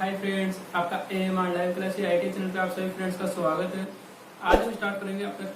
Hi friends, आपका AMR live class IT channel पे आप सभी फ्रेंड्स का स्वागत है। आज हम स्टार्ट करेंगे अपना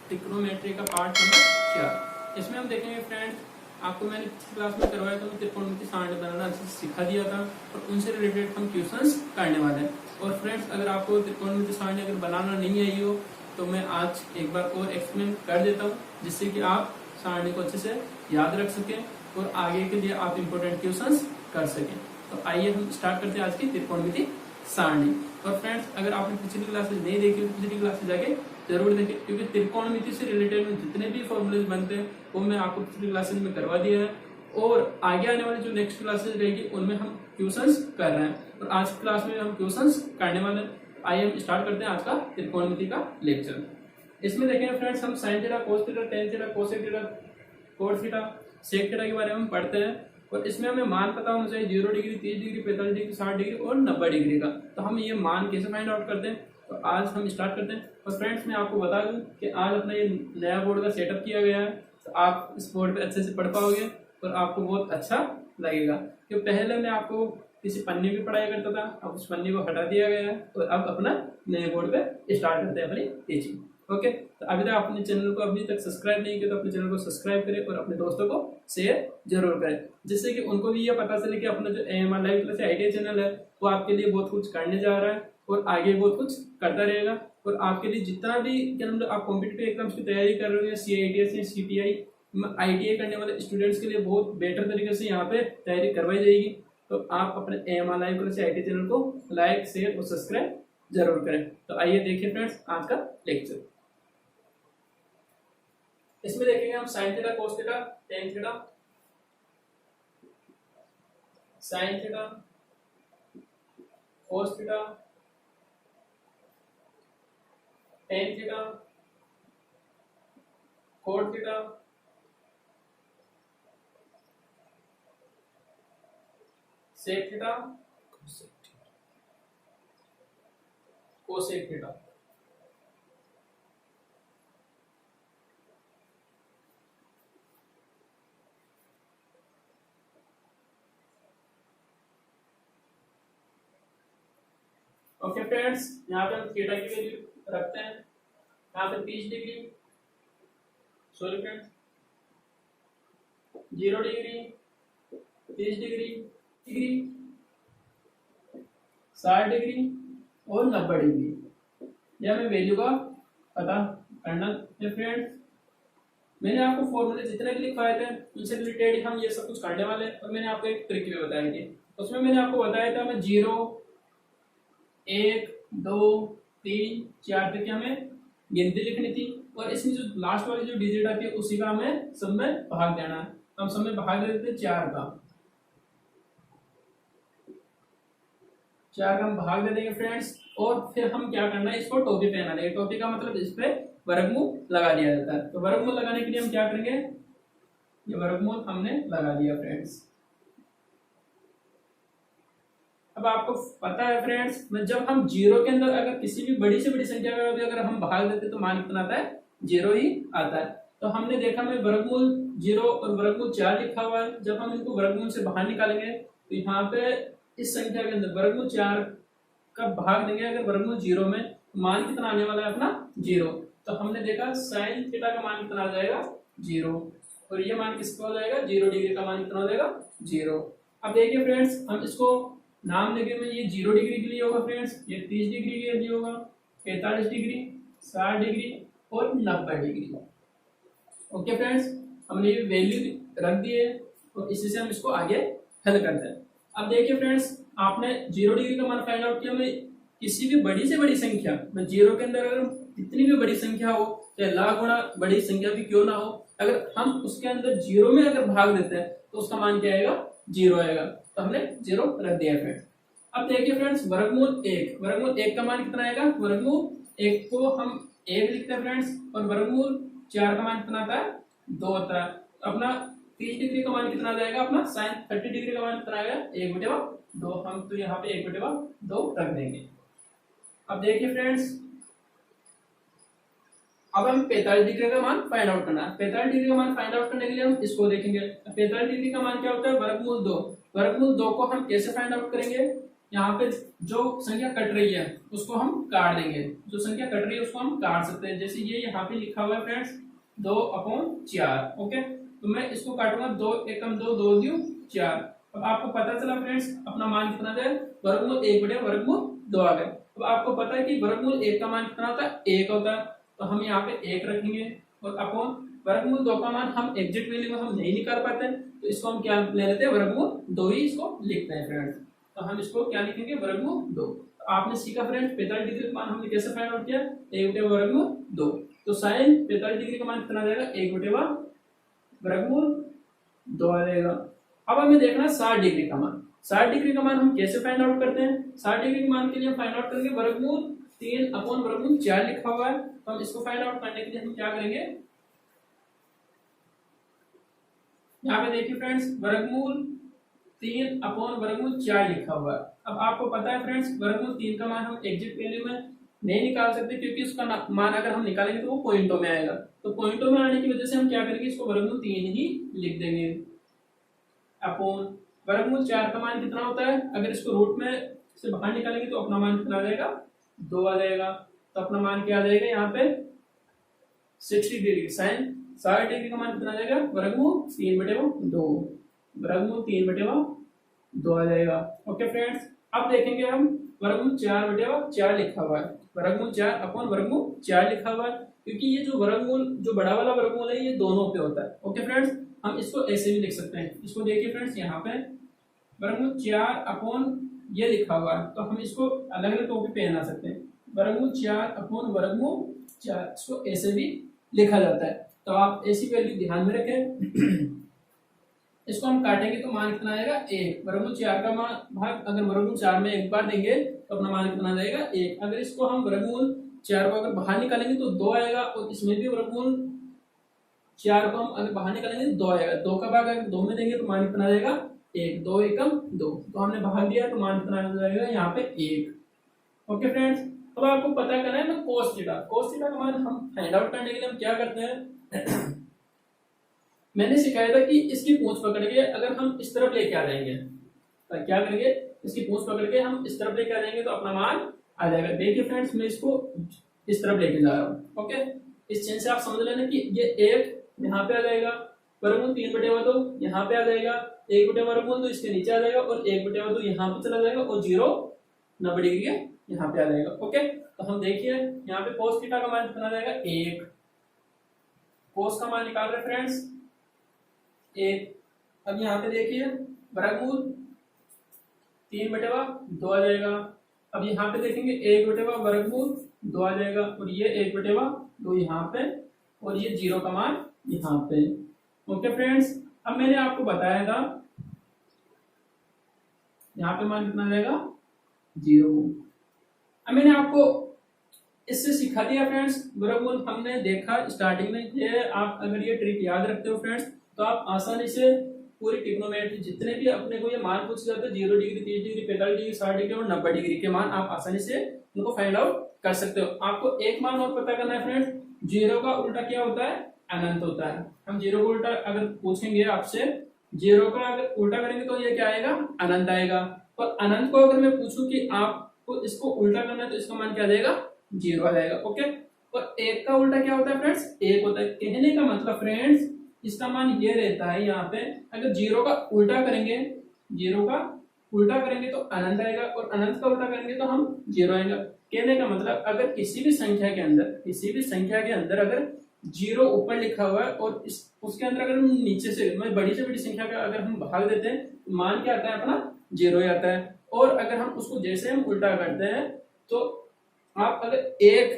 ट्रिग्नोमेट्री का पार्ट नंबर 4। इसमें हम देखेंगे फ्रेंड्स, आपको मैंने पिछली क्लास में करवाया था, त्रिकोणमिति सारणी बनाना अच्छे से सिखा दिया था और उनसे रिलेटेड हम क्वेश्चंस करने वाले हैं। और फ्रेंड्स, अगर आपको त्रिकोणमिति सारणी अगर बनाना नहीं आई हो तो मैं आज एक बार और एक्सप्लेन कर देता हूँ, जिससे कि आप सारणी को अच्छे से याद रख सकें और आगे के लिए आप इम्पोर्टेंट क्वेश्चंस कर सकें। तो आइए हम स्टार्ट करते हैं आज की त्रिकोणमिति सारणी। और फ्रेंड्स, अगर आपने पिछली क्लासेस नहीं देखी तो पिछली क्लासेस जाके जरूर देखें, क्योंकि त्रिकोणमिति से रिलेटेड जितने भी फॉर्मूले बनते हैं वो मैं आपको पिछली क्लासेस में करवा दिया है और आगे आने वाली जो नेक्स्ट क्लासेस रहेगी उनमें हम क्वेश्चंस कर रहे हैं और आज की क्लास में हम क्वेश्चंस करने वाले हैं। आइए हम स्टार्ट करते हैं आज का त्रिकोणमिति का लेक्चर। इसमें देखेंगे फ्रेंड्स, हम sine theta, cos theta, tan theta, cosec theta, cot theta, sec theta के बारे में हम पढ़ते हैं और इसमें हमें मान पता होना चाहिए 0 डिग्री, 30 डिग्री, 45 डिग्री, 60 डिग्री और 90 डिग्री का। तो हम ये मान कैसे फाइंड आउट करते हैं, तो आज हम स्टार्ट करते हैं। और फ्रेंड्स, मैं आपको बता दूं कि आज अपना ये नया बोर्ड का सेटअप किया गया है, तो आप इस बोर्ड पे अच्छे से पढ़ पाओगे और आपको बहुत अच्छा लगेगा। क्योंकि पहले मैं आपको किसी पन्ने में पढ़ाया करता था, अब उस पन्ने को हटा दिया गया है और अब अपना नए बोर्ड पे स्टार्ट करते हैं अपनी टीचिंग। ओके, तो अभी तक अपने चैनल को अभी तक सब्सक्राइब नहीं किया तो अपने चैनल को सब्सक्राइब करें और अपने दोस्तों को शेयर जरूर करें, जिससे कि उनको भी ये पता चले कि अपना जो AMR live class IT channel है वो आपके लिए बहुत कुछ करने जा रहा है और आगे बहुत कुछ करता रहेगा। और आपके लिए जितना भी आप कॉम्पिटिटिव एग्जाम्स की तैयारी कर रहे हो, CITS, CPI, ITA करने वाले स्टूडेंट्स के लिए बहुत बेटर तरीके से यहाँ पे तैयारी करवाई जाएगी। तो आप अपने AMR live class IT channel को लाइक, शेयर और सब्सक्राइब जरूर करें। तो आइए देखिए फ्रेंड्स आज का लेक्चर। इसमें देखेंगे हम sine theta, cos theta, tan theta, sine theta, cos theta, tan theta, cot theta, sec theta, cosec theta. Okay friends, यहाँ पे हम थीटा की वैल्यू रखते हैं, यहाँ पे 30 degree, sorry friends, 0 degree, 30 degree, 60 degree और 90 डिग्री। यह हमें वैल्यू का पता करना है फ्रेंड्स। मैंने आपको फॉर्मूले जितने भी लिखवाए थे उनसे रिलेटेड हम ये सब कुछ करने वाले हैं और मैंने आपको एक ट्रिक भी बताई थी। उसमें मैंने आपको बताया था हमें 0, 1, 2, 3, 4 तक हमें गिनती लिखनी थी और इसमें जो लास्ट वाली जो डिजिट आती है उसी का हमें सब में भाग देना है। हम सब में भाग दे देते 4 का, 4 का हम भाग दे देंगे फ्रेंड्स। और फिर हम क्या करना है, इसको टोपी पहना देंगे। टोपी का मतलब इस पे वर्गमूल लगा दिया जाता है। तो वर्गमूल लगाने के लिए हम क्या करेंगे, ये वर्गमूल हमने लगा दिया फ्रेंड्स। अब आपको पता है फ्रेंड्स, जब हम 0 के अंदर अगर किसी भी बड़ी से बड़ी संख्या का भी अगर हम भाग देते तो मान कितना आता है, 0 ही आता है। तो हमने देखा में वर्गमूल 0 और वर्गमूल 4 लिखा हुआ है। जब हम इनको वर्गमूल से बाहर निकालेंगे तो यहाँ पे इस संख्या के अंदर वर्गमूल 4 का भाग देंगे अगर वर्गमूल 0 में, मान कितना आने वाला है अपना 0। तो हमने देखा साइन थीटा का मान कितना आ जाएगा, 0, और ये मान किसका हो जाएगा, 0 डिग्री का मान कितना हो जाएगा, 0। अब देखिए फ्रेंड्स, हम इसको नाम देंगे में, ये 0 डिग्री के लिए होगा फ्रेंड्स, ये 30 डिग्री के लिए होगा, 45 डिग्री, 60 डिग्री और 90 डिग्री। ओके फ्रेंड्स, हमने ये वैल्यू रख दी है और इसी से हम इसको आगे हल करते हैं। अब देखिए फ्रेंड्स, आपने 0 डिग्री का मान फाइंड आउट किया। मैं किसी भी बड़ी से बड़ी संख्या, मैं 0 के अंदर अगर कितनी भी बड़ी संख्या हो, चाहे लाख गुना बड़ी संख्या भी क्यों ना हो, अगर हम उसके अंदर 0 में अगर भाग देते हैं तो उसका मान क्या आएगा, 0 आएगा। तो हमने 0 रख दिया फ्रेंड्स। अब देखिए फ्रेंड्स, वर्गमूल 1, वर्गमूल 1 का मान कितना आएगा, वर्गमूल 1 को हम 1 लिखते हैं फ्रेंड्स और वर्गमूल 4 का मान कितना आता है, 2 आता है। तो अपना 30 डिग्री का मान कितना आ जाएगा, अपना साइन 30 डिग्री का मान कितना आएगा, 1/2। हम तो यहाँ पे 1/2 रख देंगे। अब देखिए फ्रेंड्स, अब हम 45 डिग्री का मान फाइंड आउट करना है। 45 डिग्री का मान फाइंड आउट करने के लिए हम इसको देखेंगे। 45 डिग्री का मान क्या होता है, वर्गमूल 2। वर्गमूल 2 को हम कैसे फाइंड आउट करेंगे, यहाँ पे जो संख्या कट रही है उसको हम काट देंगे, जो संख्या कट रही है उसको हम काट सकते हैं। जैसे ये यहाँ पे लिखा हुआ है फ्रेंड्स 2/4। ओके, तो मैं इसको काटूंगा, 2 एकम 2, 2 दूं 4। अब आपको पता चला फ्रेंड्स अपना मान कितना है, वर्गमूल 1/वर्गमूल 2 आ गया। अब आपको पता है कि वर्गमूल 1 का मान कितना होता है, 1 होता है, तो हम यहाँ पे 1 रखेंगे। और अपॉन वर्गमूल 2 का मान हम एग्जैक्ट वैल्यू में हम नहीं निकाल पाते हैं, तो इसको हम क्या ले लेते हैं, वर्गमूल 2 ही इसको लिखते हैं फ्रेंड्स। तो हम इसको क्या लिखेंगे, वर्गमूल 2। तो आपने सीखा फ्रेंड्स 45 डिग्री का मान हमने कैसे फाइंड आउट किया, 1/वर्गमूल 2। तो साइन 45 डिग्री का मान कितना आ जाएगा, 1/वर्गमूल 2 आ जाएगा। अब हमें देखना है 60 डिग्री का मान। 60 डिग्री का मान हम कैसे फाइंड आउट करते हैं, 60 डिग्री के मान के लिए हम फाइंड आउट करेंगे वर्गमूल 3/वर्गमूल 4 लिखा हुआ है। तो हम इसको फाइंड आउट करने के लिए हम क्या करेंगे, यहाँ पे देखिए फ्रेंड्स वर्गमूल 3/वर्गमूल 4 लिखा हुआ है। अब आपको पता है फ्रेंड्स वर्गमूल 3 का मान हम एग्जैक्ट वैल्यू में नहीं निकाल सकते, क्योंकि उसका मान अगर हम निकालेंगे तो वो पॉइंटों में आएगा। तो पॉइंटों में आने की वजह से हम क्या करेंगे, इसको वर्गमूल 3 ही लिख देंगे। अपॉन वर्गमूल 4 का मान कितना होता है, अगर इसको रूट में से बाहर निकालेंगे तो अपना मान कितना आ जाएगा, 2 आ जाएगा। तो अपना मान क्या आ जाएगा यहाँ पे 60 डिग्री। साइन 60 डिग्री का मान कितना आ जाएगा, वर्गमूल 3/2, वर्गमूल 3/2 आ जाएगा। ओके फ्रेंड्स, अब देखेंगे हम वर्गमूल 4/4 लिखा हुआ है, वर्गमूल 4/वर्गमूल 4 लिखा हुआ है, क्योंकि ये जो वर्गमूल जो बड़ा वाला वर्गमूल है ये दोनों पे होता है। ओके फ्रेंड्स, हम इसको ऐसे भी लिख सकते हैं। इसको देखिए फ्रेंड्स, यहाँ पे वर्गमूल 4 ये लिखा हुआ है, तो हम इसको अलग अलग टॉपिक पे बना सकते हैं। वर्गमूल 4/वर्गमूल 4, इसको ऐसे भी लिखा जाता है। तो आप ऐसी वैल्यू ध्यान में रखें। इसको हम काटेंगे तो मान कितना आएगा, 1। वर्गमूल 4 का मान भाग अगर वर्गमूल 4 में एक बार देंगे तो अपना मान कितना जाएगा, 1। अगर इसको हम वर्गमूल 4 को अगर बाहर निकालेंगे तो 2 आएगा, और इसमें भी वर्गमूल 4 को हम अगर बाहर निकालेंगे तो 2 आएगा। 2 का भाग अगर 2 में देंगे तो मान कितना आ जाएगा, 1। 2 एकम 2, तो हमने भाग दिया तो मान कितना आ जाएगा यहाँ पे 1। ओके फ्रेंड्स, अब आपको पता करना है ना कोस थीटा। कोस थीटा का मान हम फाइंड आउट करने के लिए हम क्या करते हैं, मैंने सिखाया था कि इसकी पूंछ पकड़ के अगर हम इस तरफ लेके आ जाएंगे तो क्या करेंगे, इसकी पूंछ पकड़ के हम इस तरफ लेके आ जाएंगे तो अपना मान आ जाएगा। देखिए फ्रेंड्स, मैं इसको इस तरफ लेके जा रहा हूँ। ओके, इस चेन से आप समझ लेना कि ये 1 यहाँ पे आ जाएगा, वर्गमूल 3/2 यहाँ पे आ जाएगा, 1/वर्गमूल 2 इसके नीचे आ जाएगा, और 1/2 यहाँ पे चला जाएगा, और 0 90 डिग्री यहाँ पे आ जाएगा। ओके, तो हम देखिए यहाँ पे कोस थीटा का मान कितना आ जाएगा, 1। कोस का मान निकाल रहे फ्रेंड्स 1। अब यहाँ पे देखिए वर्गमूल 3/2 आ जाएगा। अब यहाँ पे देखेंगे 1/वर्गमूल 2 आ जाएगा, और ये 1/2 यहाँ पे, और ये 0 का मान यहाँ पे। ओके फ्रेंड्स, अब मैंने आपको बताया था यहाँ पे मान कितना आ जाएगा, 0। अब मैंने आपको इससे सिखा दिया फ्रेंड्स वर्गमूल। हमने देखा स्टार्टिंग में, ये आप अगर ये ट्रिक याद रखते हो फ्रेंड्स तो आप आसानी से पूरी ट्रिग्नोमेट्री जितने भी अपने को ये मान पूछ जाते हैं, 0 डिग्री, 30 डिग्री, 45 डिग्री, 60 डिग्री और 90 डिग्री के मान आप आसानी से उनको फाइंड आउट कर सकते हो। आपको एक मान और पता करना है फ्रेंड्स, 0 का उल्टा क्या होता है, अनंत होता है। हम 0 को उल्टा अगर पूछेंगे आपसे, 0 का अगर उल्टा करेंगे तो ये क्या आएगा, अनंत आएगा। और अनंत को अगर मैं पूछूं कि आपको इसको उल्टा करना है तो इसका मान क्या आ जाएगा, 0 आ जाएगा। ओके, और 1 का उल्टा क्या होता है फ्रेंड्स, 1 होता है। कहने का मतलब फ्रेंड्स इसका मान ये रहता है, यहाँ पे अगर 0 का उल्टा करेंगे, 0 का उल्टा करेंगे तो अनंत आएगा, और अनंत का उल्टा करेंगे तो हम 0 आएगा। कहने का मतलब अगर किसी भी संख्या के अंदर अगर 0 ऊपर लिखा हुआ है और उसके अंदर अगर हम नीचे से बड़ी से बड़ी संख्या का अगर हम भाग देते हैं तो मान क्या आता है, अपना 0 ही आता है। और अगर हम उसको जैसे हम उल्टा करते हैं तो आप अगर 1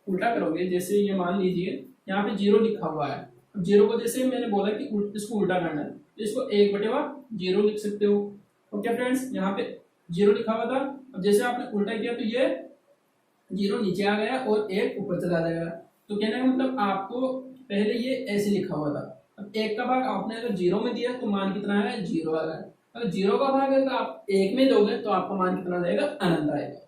उल्टा करोगे, जैसे ये मान लीजिए यहाँ पे 0 लिखा हुआ है, 0 को जैसे मैंने बोला कि इसको उल्टा करना है तो इसको 1/0 लिख सकते हो। ओके फ्रेंड्स, यहाँ पे 0 लिखा हुआ था, अब जैसे आपने उल्टा किया तो ये 0 नीचे आ गया और 1 ऊपर चला जाएगा। तो कहने का मतलब आपको पहले ये ऐसे लिखा हुआ था, अब 1 का भाग आपने अगर 0 में दिया तो मान कितना आएगा, 0 आ गया। अगर 0 का भाग अगर आप 1 में दोगे तो आपका मान कितना आएगा, अनंत आएगा।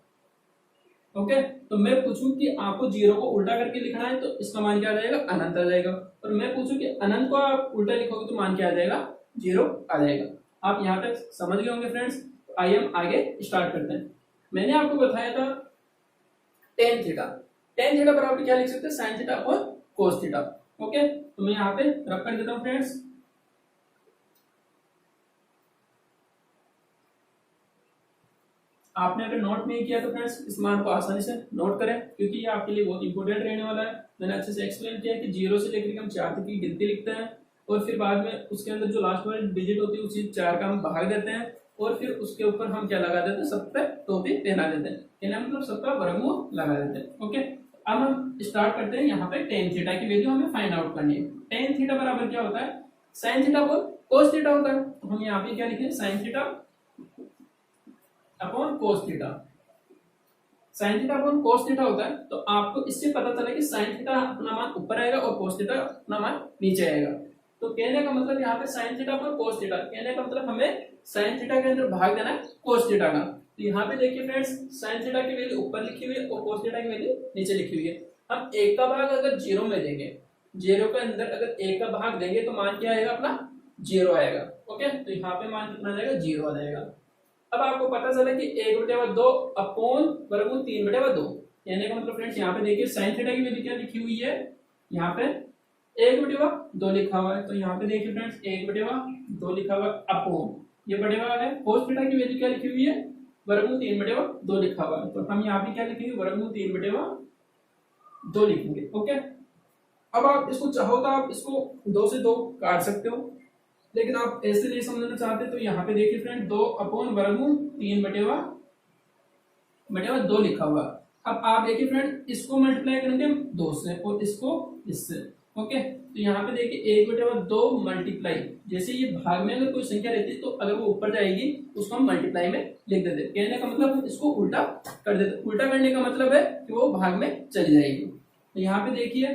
ओके, तो मैं पूछूं कि आपको 0 को उल्टा करके लिखना है तो इसका मान क्या आ जाएगा, अनंत आ जाएगा। और मैं पूछूं कि अनंत को आप उल्टा लिखोगे तो मान क्या आ जाएगा, 0 आ जाएगा। आप यहाँ तक समझ गए होंगे फ्रेंड्स। आइए हम आगे स्टार्ट करते हैं। मैंने आपको बताया था टेन थीटा, टेन थीटा बराबर क्या लिख सकते हैं, sine theta upon cos theta. Okay, तो मैं यहाँ पे रख कर देता हूँ फ्रेंड्स। आपने अगर नोट नहीं किया तो फ्रेंड्स इस मान को आसानी से नोट करें, क्योंकि ये आपके लिए बहुत इंपॉर्टेंट रहने वाला है। मैंने अच्छे से एक्सप्लेन किया कि जीरो से लेकर हम 4 तक की गिनती लिखते हैं, और फिर बाद में उसके अंदर जो लास्ट वाली डिजिट होती है उसी 4 का हम भाग देते हैं, और फिर उसके ऊपर हम क्या लगा देते हैं, सब पे टोपी पहना देते हैं, यानी मतलब सबका वर्गमूल लगा देते हैं। ओके, अब हम स्टार्ट करते हैं। यहाँ पे टेन थीटा की वैल्यू हमें फाइंड आउट करनी है। टेन थीटा बराबर क्या होता है, sine theta upon cos theta होता है। तो हम यहाँ पे क्या लिखें, sine theta upon cos theta. Sine theta upon cos theta होता है, तो आपको इससे पता चला कि साइन थीटा अपना मान ऊपर आएगा और कोस थीटा अपना मान नीचे आएगा। तो कहने का मतलब यहाँ पे sine theta upon cos theta, कहने का मतलब हमें साइन थीटा के अंदर भाग देना है कोस थीटा का। तो यहाँ पे देखिए फ्रेंड्स, साइन थीटा की वैल्यू ऊपर लिखी हुई है और कोस थीटा की वैल्यू नीचे लिखी हुई है। हम एक का भाग अगर जीरो में देंगे, जीरो के अंदर अगर एक का भाग देंगे तो मान क्या आएगा, अपना जीरो आएगा। ओके, तो यहाँ पे मान कितना जाएगा, जीरो आ जाएगा। अब आपको पता चला कि 1/2 अपॉन वर्गमूल 3/2, यानी का मतलब फ्रेंड्स यहाँ पे देखिए साइन थीटा की वैल्यू क्या लिखी हुई है, यहाँ पे 1/2 लिखा हुआ है। तो यहाँ पे देखिए फ्रेंड्स 1/2 लिखा हुआ है अपॉन ये बड़े वाला है। कोस थीटा की वैल्यू क्या लिखी हुई है, वर्गमूल 3/2 लिखा हुआ है। तो हम यहाँ पे क्या लिखेंगे, वर्गमूल 3/2 लिखेंगे। ओके, अब आप इसको चाहो तो आप इसको 2 से 2 काट सकते हो, लेकिन आप ऐसे नहीं समझना चाहते तो यहाँ पे देखिए फ्रेंड 2 अपॉन वर्गमूल 3/2 लिखा हुआ। अब आप देखिए फ्रेंड इसको मल्टीप्लाई करेंगे 2 से और इसको इससे। ओके, तो यहाँ पे देखिए 1/2 मल्टीप्लाई, जैसे ये भाग में अगर कोई संख्या रहती है तो अगर वो ऊपर जाएगी उसको हम मल्टीप्लाई में लिख देते। कहने का मतलब इसको उल्टा कर देते। उल्टा करने का मतलब है कि वो भाग में चली जाएगी। तो यहाँ पे देखिए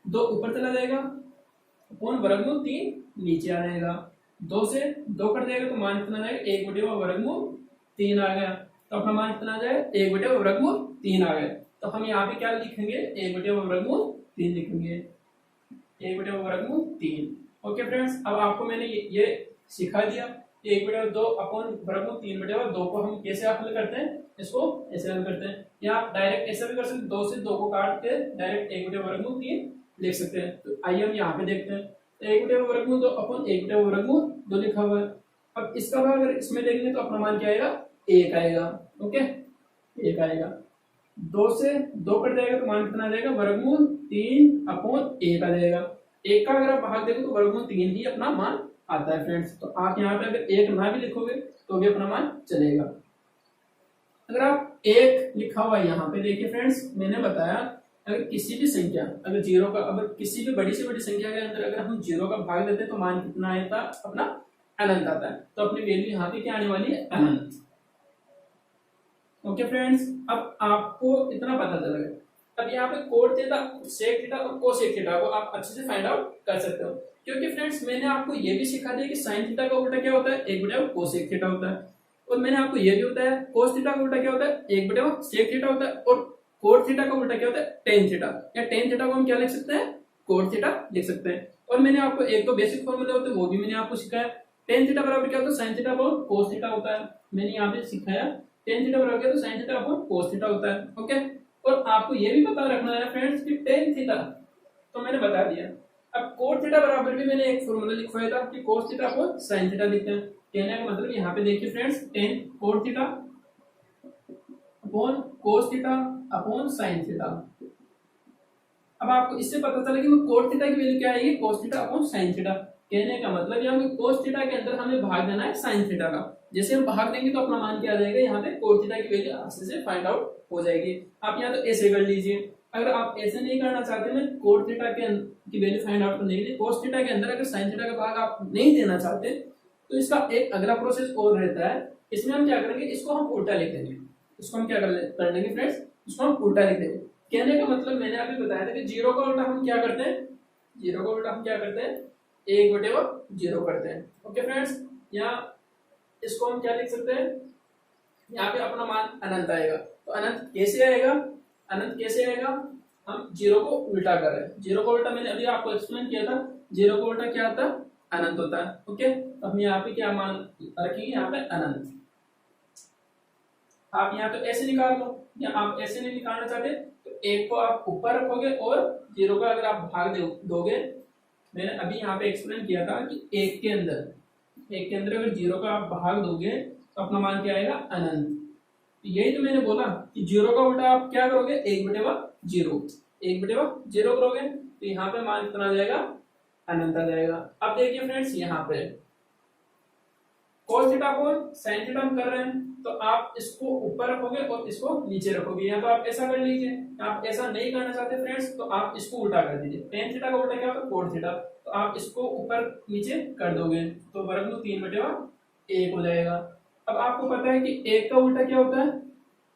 2 ऊपर चला जाएगा, अपॉन वर्गमूल 3 नीचे आ जाएगा। 2 से 2 कट जाएगा तो मान कितना जाएगा, 1/3 आ गया। तो अपना मान कितना आ जाएगा, 1/3 आ गया। तो हम यहाँ पे क्या लिखेंगे, 1/3 लिखेंगे, 1/3। ओके फ्रेंड्स, अब आपको मैंने ये सिखा दिया 1/2 अपॉन वर्गमूल 3/2 को हम कैसे हल करते हैं, इसको ऐसे हल करते हैं, या आप डायरेक्ट ऐसा भी कर सकते हैं, 2 से 2 को काट के डायरेक्ट 1/3 लिख सकते हैं। तो आइए हम यहाँ पे देखते हैं। 1/2 अपॉन 1/2 लिखा हुआ है। अब इसका भाग अगर इसमें लेंगे तो अपना मान क्या आएगा, 1 आएगा। ओके, 1 आएगा। 2 से 2 कट जाएगा तो मान कितना आ जाएगा, वर्गमूल 3 अपॉन 1 आ जाएगा। 1 का अगर आप भाग देखो तो वर्गमूल 3 ही अपना मान आता है फ्रेंड्स। तो आप यहाँ पे अगर 1 ना भी लिखोगे तो भी अपना मान चलेगा। अगर आप 1 लिखा हुआ है यहाँ पे देखिए फ्रेंड्स, मैंने बताया अगर किसी भी संख्या, अगर जीरो का, अगर किसी भी बड़ी से बड़ी संख्या के अंदर अगर हम जीरो का भाग देते हैं तो मान कितना आता है, अपना अनंत आता है। तो अपनी वैल्यू यहाँ पे क्या आने वाली है, अनंत। ओके फ्रेंड्स, अब आपको इतना पता चल गया। अब यहाँ पे कोट थीटा, सेक थीटा और कोसेक थीटा को आप अच्छे से फाइंड आउट कर सकते हो, क्योंकि फ्रेंड्स मैंने आपको ये भी सिखा दिया कि साइन थीटा का उल्टा क्या होता है, 1/2 कोसेक थीटा होता है। और मैंने आपको ये भी बताया कोस थीटा का उल्टा क्या होता है, 1/2 सेक थीटा होता है। और कोट थीटा का उल्टा क्या होता है, टेन थीटा। या टेन थीटा को हम क्या लिख सकते हैं, कोट थीटा लिख सकते हैं। और मैंने आपको एक तो बेसिक फॉर्मूले होते हैं वो भी मैंने आपको सिखाया। टेन थीटा बराबर क्या होता है, sine theta upon cos theta होता है। मैंने यहाँ पे सिखाया टेन थीटा बराबर क्या, तो sine theta upon cos theta होता है। ओके, और आपको ये भी पता रखना है फ्रेंड्स कि टेन थीटा तो मैंने बता दिया। अब कोट थीटा बराबर भी मैंने एक फॉर्मूला लिखवाया था कि cos theta upon sine theta लिखते हैं। कहने का मतलब यहाँ पे देखिए friends, ten cot theta upon cos theta upon sine theta. अब आपको इससे पता चला कि कोट थीटा की वैल्यू क्या आएगी, cos theta upon sine theta. कहने का मतलब यहाँ पे कोस थीटा के अंदर हमें भाग देना है साइन थीटा का। जैसे हम भाग देंगे तो अपना मान क्या आ जाएगा, यहाँ पे कोस थीटा की वैल्यू आसानी से फाइंड आउट हो जाएगी। आप यहाँ तो ऐसे कर लीजिए। अगर आप ऐसे नहीं करना चाहते, मैं कोट थीटा की वैल्यू फाइंड आउट करने के लिए कोस थीटा के अंदर अगर साइन थीटा का भाग आप नहीं देना चाहते तो इसका एक अगला प्रोसेस और रहता है। इसमें हम क्या करेंगे, इसको हम उल्टा लिख देंगे। इसको हम क्या कर लेंगे फ्रेंड्स, इसको हम उल्टा लिख देंगे। कहने का मतलब मैंने अभी बताया था कि जीरो का उल्टा हम क्या करते हैं, जीरो का उल्टा हम क्या करते हैं, 1/0 करते हैं। ओके फ्रेंड्स, यहाँ इसको हम क्या लिख सकते हैं, यहाँ पे अपना मान अनंत आएगा। तो अनंत कैसे आएगा, अनंत कैसे आएगा, हम जीरो को उल्टा कर रहे हैं। जीरो का उल्टा मैंने अभी आपको एक्सप्लेन किया था, जीरो का उल्टा क्या होता है, अनंत होता है। ओके, तो हम यहाँ पे क्या मान रखेंगे, यहाँ पे अनंत। आप यहाँ तो ऐसे निकाल लो, या आप ऐसे नहीं निकालना चाहते तो एक को आप ऊपर रखोगे और 0 का अगर आप भाग दोगे, मैंने अभी यहाँ पे एक्सप्लेन किया था कि एक के अंदर अगर 0 का आप भाग दोगे तो अपना मान क्या आएगा, अनंत। यही तो मैंने बोला कि 0 का उल्टा आप क्या करोगे, 1/0, 1/0 करोगे तो यहाँ पे मान कितना आ जाएगा, अनंत आ जाएगा। अब देखिए फ्रेंड्स, यहाँ पे cos थीटा को sin थीटा हम कर रहे हैं तो आप इसको ऊपर रखोगे और इसको नीचे रखोगे, या तो आप ऐसा कर लीजिए, आप ऐसा नहीं करना चाहते फ्रेंड्स तो आप इसको उल्टा कर दीजिए। tan थीटा का उल्टा क्या होता है, cos थीटा, तो आप इसको ऊपर नीचे कर दोगे तो वर्गमूल 3/1 हो जाएगा। अब आपको पता है कि 1 का उल्टा क्या होता है,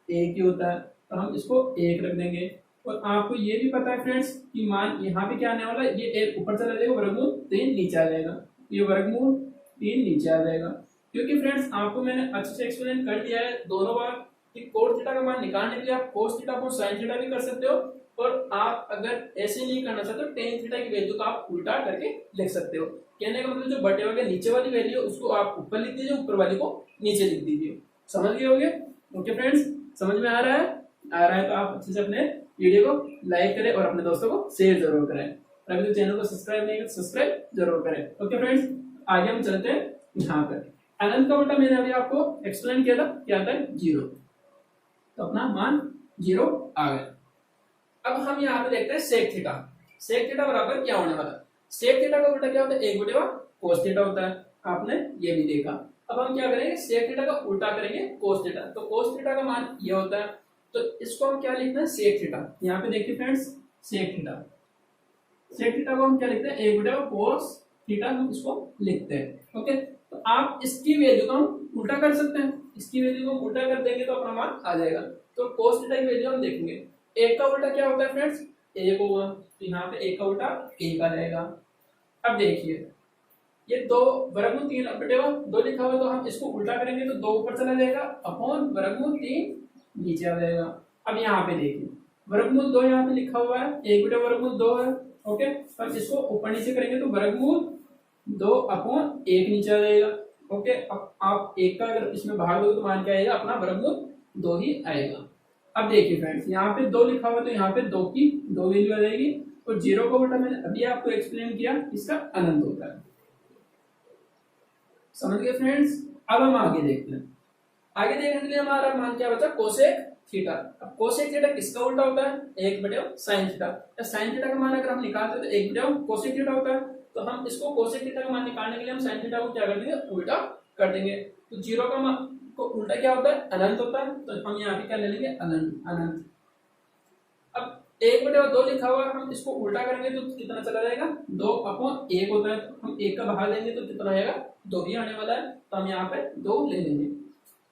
1 ही होता है, तो हम इसको 1 रख देंगे। और आपको ये भी पता है फ्रेंड्स कि मान यहाँ पे क्या आने वाला है, ये 1 ऊपर चला जाएगा, वर्गमूल 3 नीचे आ जाएगा, ये वर्गमूल 3 नीचे आ जाएगा। क्योंकि फ्रेंड्स आपको मैंने अच्छे से एक्सप्लेन कर दिया है दोनों बार कि कोट थीटा का मान निकालने के लिए आप कोस थीटा को साइन थीटा भी कर सकते हो, और आप अगर ऐसे नहीं करना चाहते तो टेन थीटा की वैल्यू को आप उल्टा करके लिख सकते हो। कहने का मतलब जो बटे हुए नीचे वाली वैल्यू है उसको आप ऊपर लिख दीजिए, ऊपर वाली को नीचे लिख दीजिए। समझ गए होंगे? ओके फ्रेंड्स, समझ में आ रहा है तो आप अच्छे से अपने वीडियो को लाइक करें और अपने दोस्तों को शेयर जरूर करें। अभी तो चैनल को सब्सक्राइब नहीं किया तो सब्सक्राइब जरूर करें। ओके फ्रेंड्स, आगे हम चलते हैं यहाँ पर। अनंत का उल्टा मैंने अभी आपको एक्सप्लेन किया था, क्या आता है, 0, तो अपना मान 0 आ गया। अब हम यहाँ पे देखते हैं सेक थीटा। सेक थीटा बराबर क्या होने वाला है, सेक थीटा का उल्टा क्या होता है, 1/cos थीटा होता है, आपने ये भी देखा। अब हम क्या करेंगे, सेक थीटा का उल्टा करेंगे cos थीटा, तो cos थीटा का मान ये होता है, तो इसको हम क्या लिखते हैं, सेक थीटा। यहाँ पे देखिए friends, sec theta, sec theta को हम क्या लिखते हैं, 1/cos थीटा हम इसको लिखते हैं। ओके, तो आप इसकी वैल्यू को हम उल्टा कर सकते हैं, इसकी वैल्यू को उल्टा कर देंगे तो अपना मान आ जाएगा। तो cos थीटा की वैल्यू हम देखेंगे, 1 का उल्टा क्या होता है फ्रेंड्स, 1 होगा, तो यहाँ पे 1 का उल्टा 1 आ जाएगा। अब देखिए ये 2 वर्गमूल 3/2 लिखा हुआ है, तो हम इसको उल्टा करेंगे तो 2 ऊपर चला जाएगा, अपॉन वर्गमूल 3 नीचे आ जाएगा। अब यहाँ पे देखिए वर्गमूल 2 यहाँ पे लिखा हुआ है, 1/2 है। ओके, अब इसको ऊपर नीचे करेंगे तो वर्गमूल 2/1 नीचे आ जाएगा। ओके, अब आप 1 का अगर इसमें भाग दोगे तो मान क्या आएगा, अपना वर्गमूल 2 ही आएगा। अब देखिए फ्रेंड्स, यहाँ पे 2 लिखा हुआ है तो यहाँ पे 2 की 2 वैल्यू आ जाएगी, और 0 का उल्टा मैंने अभी आपको एक्सप्लेन किया, इसका अनंत होता है। समझ गए फ्रेंड्स? अब हम आगे देखते हैं। आगे देखने के लिए हमारा मान क्या बचा, कोसेक थीटा। अब कोसेक थीटा किसका उल्टा होता है, 1/sin थीटा। साइन थीटा का मान अगर हम निकालते हैं तो 1/कोसेक थीटा होता है, तो हम इसको कोसेक थीटा का मान निकालने के लिए हम साइन थीटा को क्या कर देंगे, उल्टा कर देंगे। तो 0 का मान को उल्टा क्या होता है, अनंत होता है, तो हम यहाँ पे क्या ले लेंगे, अनंत। अब 1/2 लिखा हुआ है, हम इसको उल्टा करेंगे तो कितना चला जाएगा, 2/1 होता है, तो हम 1 का भाग देंगे तो कितना आएगा, 2 ही आने वाला है, तो हम यहाँ पे 2 ले लेंगे।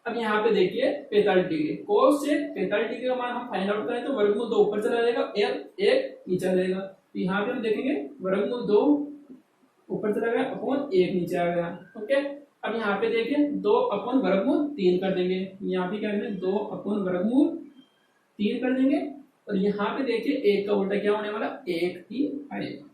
अब यहाँ पे देखिए 45 डिग्री, कोस से 45 डिग्री का मान हम फाइंड आउट करें तो वर्गमूल 2 ऊपर चला जाएगा, 1 नीचे आ जाएगा। तो यहाँ पे हम देखेंगे वर्गमूल 2 ऊपर चला गया, अपॉन 1 नीचे आ गया। ओके, अब यहाँ पे देखिए 2/वर्गमूल 3 कर देंगे, यहाँ पे क्या करेंगे, 2/वर्गमूल 3 कर देंगे, और यहाँ पे देखिए 1 का उल्टा क्या होने वाला, 1 ही आएगा।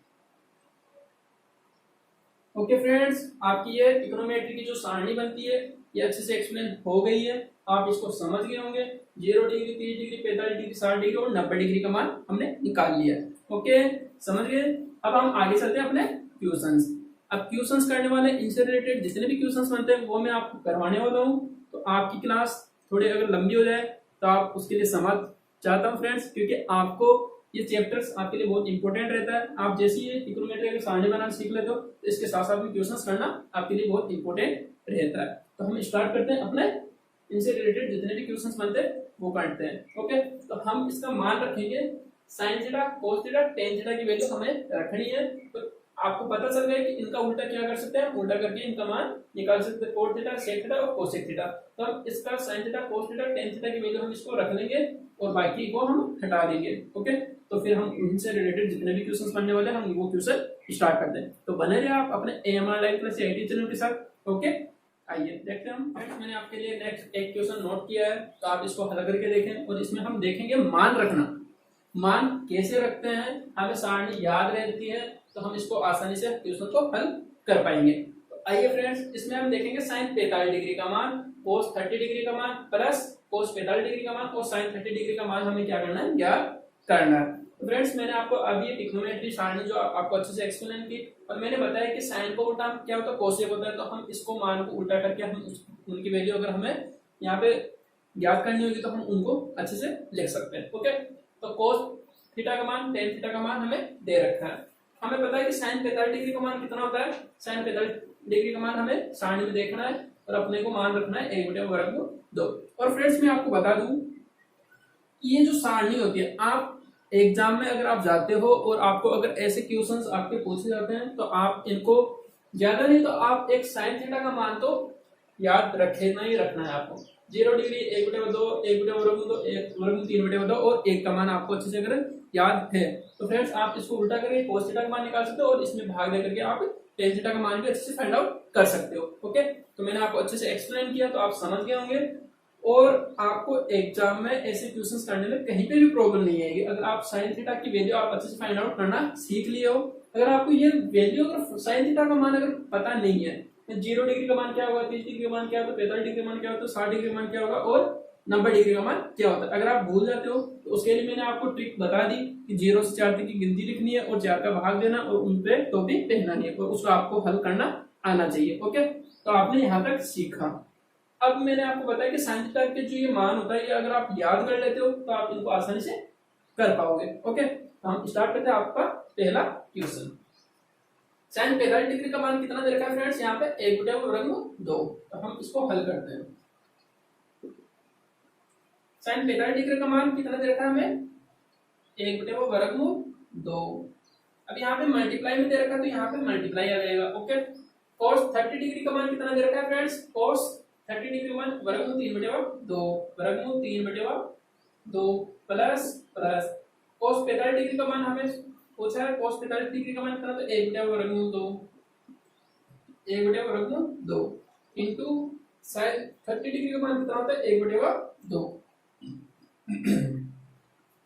ओके फ्रेंड्स, आपकी ये ट्रिग्नोमेट्री की जो सारणी बनती है ये अच्छे से एक्सप्लेन हो गई है, आप इसको समझ गए होंगे। 0 डिग्री, 30 डिग्री, 45 डिग्री, 60 डिग्री और 90 डिग्री का मान हमने निकाल लिया है। ओके, समझ गए? अब हम आगे चलते हैं अपने क्वेश्चंस। अब क्वेश्चंस करने वाले, इनसे रिलेटेड जितने भी क्वेश्चंस बनते हैं वो मैं आपको करवाने वाला हूँ। तो आपकी क्लास थोड़ी अगर लंबी हो जाए तो आप उसके लिए समझ चाहता हूँ फ्रेंड्स, क्योंकि आपको ये चैप्टर्स आपके लिए बहुत इंपॉर्टेंट रहता है। आप जैसे ही ट्रिग्नोमेट्री के सारणी बनाना सीख लेते हो तो इसके साथ साथ भी क्वेश्चंस करना आपके लिए बहुत इंपॉर्टेंट रहता है। तो हम स्टार्ट करते हैं अपने इनसे रिलेटेड जितने भी क्वेश्चंस बनते हैं वो करते हैं। ओके, तो हम इसका मान रखेंगे sign theta, cos theta, tan theta की वैल्यू हमें रखनी है। तो आपको पता चल गया कि इनका उल्टा क्या कर सकते हैं, उल्टा करके इनका मान निकाल सकते हैं, कोट थीटा, सेक थीटा और कोसेक थीटा। तो हम इसका sign theta, cos theta, tan theta की वैल्यू हम इसको रख लेंगे और बाकी को हम हटा देंगे। ओके, तो फिर हम उनसे रिलेटेड जितने भी क्वेश्चंस बनने वाले हैं हम वो क्वेश्चन स्टार्ट करते हैं। तो बने रहिए आप अपने AMR live class IT channel के साथ। ओके, आइए देखते हैं हम। फ्रेंड्स, मैंने आपके लिए नेक्स्ट एक क्वेश्चन नोट किया है, तो आप इसको हल करके देखें, और इसमें हम देखेंगे मान रखना। मान कैसे रखते हैं, हमें सारणी याद रहती है तो हम इसको आसानी से क्वेश्चन को हल कर पाएंगे। तो आइए फ्रेंड्स, इसमें हम देखेंगे साइन 45 डिग्री का मान, कोस 30 डिग्री का मान प्लस कोस 45 डिग्री का मान और साइन 30 डिग्री का मान हमें क्या करना है, ज्ञात करना है। तो फ्रेंड्स मैंने आपको अभी ट्रिग्नोमेट्री सारणी जो आपको अच्छे से एक्सप्लेन की और मैंने बताया कि साइन को उल्टा क्या होता है, कोसेक होता है, तो हम इसको मान को उल्टा करके हम उनकी वैल्यू अगर हमें यहाँ पे ज्ञात करनी होगी तो हम उनको अच्छे से लिख सकते हैं। ओके, तो कोस थीटा का मान टेन थीटा का मान हमें दे रखा है। हमें पता है कि साइन 45 डिग्री का मान कितना होता है, साइन 45 डिग्री का मान हमें सारणी में देखना है और अपने को मान रखना है 1/√2। और फ्रेंड्स मैं आपको बता दूं ये जो सारणी होती है, आप एग्जाम में अगर आप जाते हो और आपको अगर ऐसे क्वेश्चंस आपके पूछे जाते हैं तो आप इनको ज्यादा नहीं तो आप एक साइन थीटा का मान तो याद रखना ही रखना है आपको। 0 डिग्री 1/2 1/√2 3/2 और 1 का मान आपको अच्छे से अगर याद है तो फ्रेंड्स आप इसको उल्टा करके कोस थीटा का मान निकाल सकते हो और इसमें भाग दे करके आप टेन थीटा का मान भी अच्छे से फाइंड आउट कर सकते हो। ओके, तो मैंने आपको अच्छे से एक्सप्लेन किया तो आप समझ गए होंगे और आपको एग्जाम में ऐसे क्वेश्चंस करने में कहीं पे भी प्रॉब्लम नहीं आएगी अगर आप साइन थीटा की वैल्यू आप अच्छे से फाइंड आउट करना सीख लिए हो। अगर आपको ये वैल्यू अगर साइन थीटा का मान अगर पता नहीं है, 0 डिग्री का मान क्या होगा, 30 डिग्री का मान क्या होगा, 45 डिग्री का मान क्या होगा, तो 60 डिग्री का मान क्या होगा और 90 डिग्री का मान क्या होता है, अगर आप भूल जाते हो तो उसके लिए मैंने आपको ट्रिक बता दी कि 0 से 4 तक की गिनती लिखनी है और 4 का भाग देना और उन पे टोपी पहनना नहीं है और उसको आपको हल करना आना चाहिए। ओके, तो आपने यहाँ तक सीखा। अब मैंने आपको बताया कि साइन थीटा के जो ये मान होता है ये अगर आप याद कर लेते हो तो आप इनको आसानी से कर पाओगे। ओके, तो हम स्टार्ट करते हैं आपका पहला क्वेश्चन। साइन 45 डिग्री का मान कितना दे रखा है फ्रेंड्स, यहाँ पे 1/√2। तो हम इसको हल करते हैं। साइन 45 डिग्री का मान कितना दे रखा है हमें, 1/√2। अब यहाँ पे मल्टीप्लाई में दे रखा है तो यहाँ पे मल्टीप्लाई आ जाएगा। ओके, cos 30 डिग्री का मान कितना दे रखा है फ्रेंड्स, cos 30 डिग्री का मान √3/2 3/2 प्लस प्लस cos 45 डिग्री का मान हमें पूछा है, cos 45 डिग्री का मान कितना, तो 1/√2 इंटू sin 30 डिग्री का मान कितना होता है 1/2।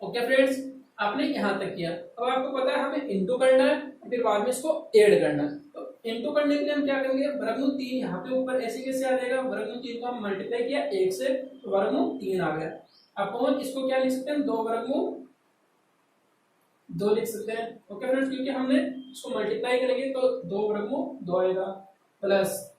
ओके फ्रेंड्स, आपने यहां तक किया। अब आपको पता है हमें इंटू करना है फिर बाद में इसको ऐड करना है। तो इंटू करने के लिए हम क्या करेंगे, √3 यहाँ पे ऊपर ऐसे कैसे आ जाएगा, √3 को हम मल्टीप्लाई किया 1 से तो √3 आ गया। अपॉन इसको क्या लिख सकते हैं, 2/2 लिख सकते हैं। ओके फ्रेंड्स, क्योंकि हमने इसको मल्टीप्लाई करेंगे तो 2/2 आएगा प्लस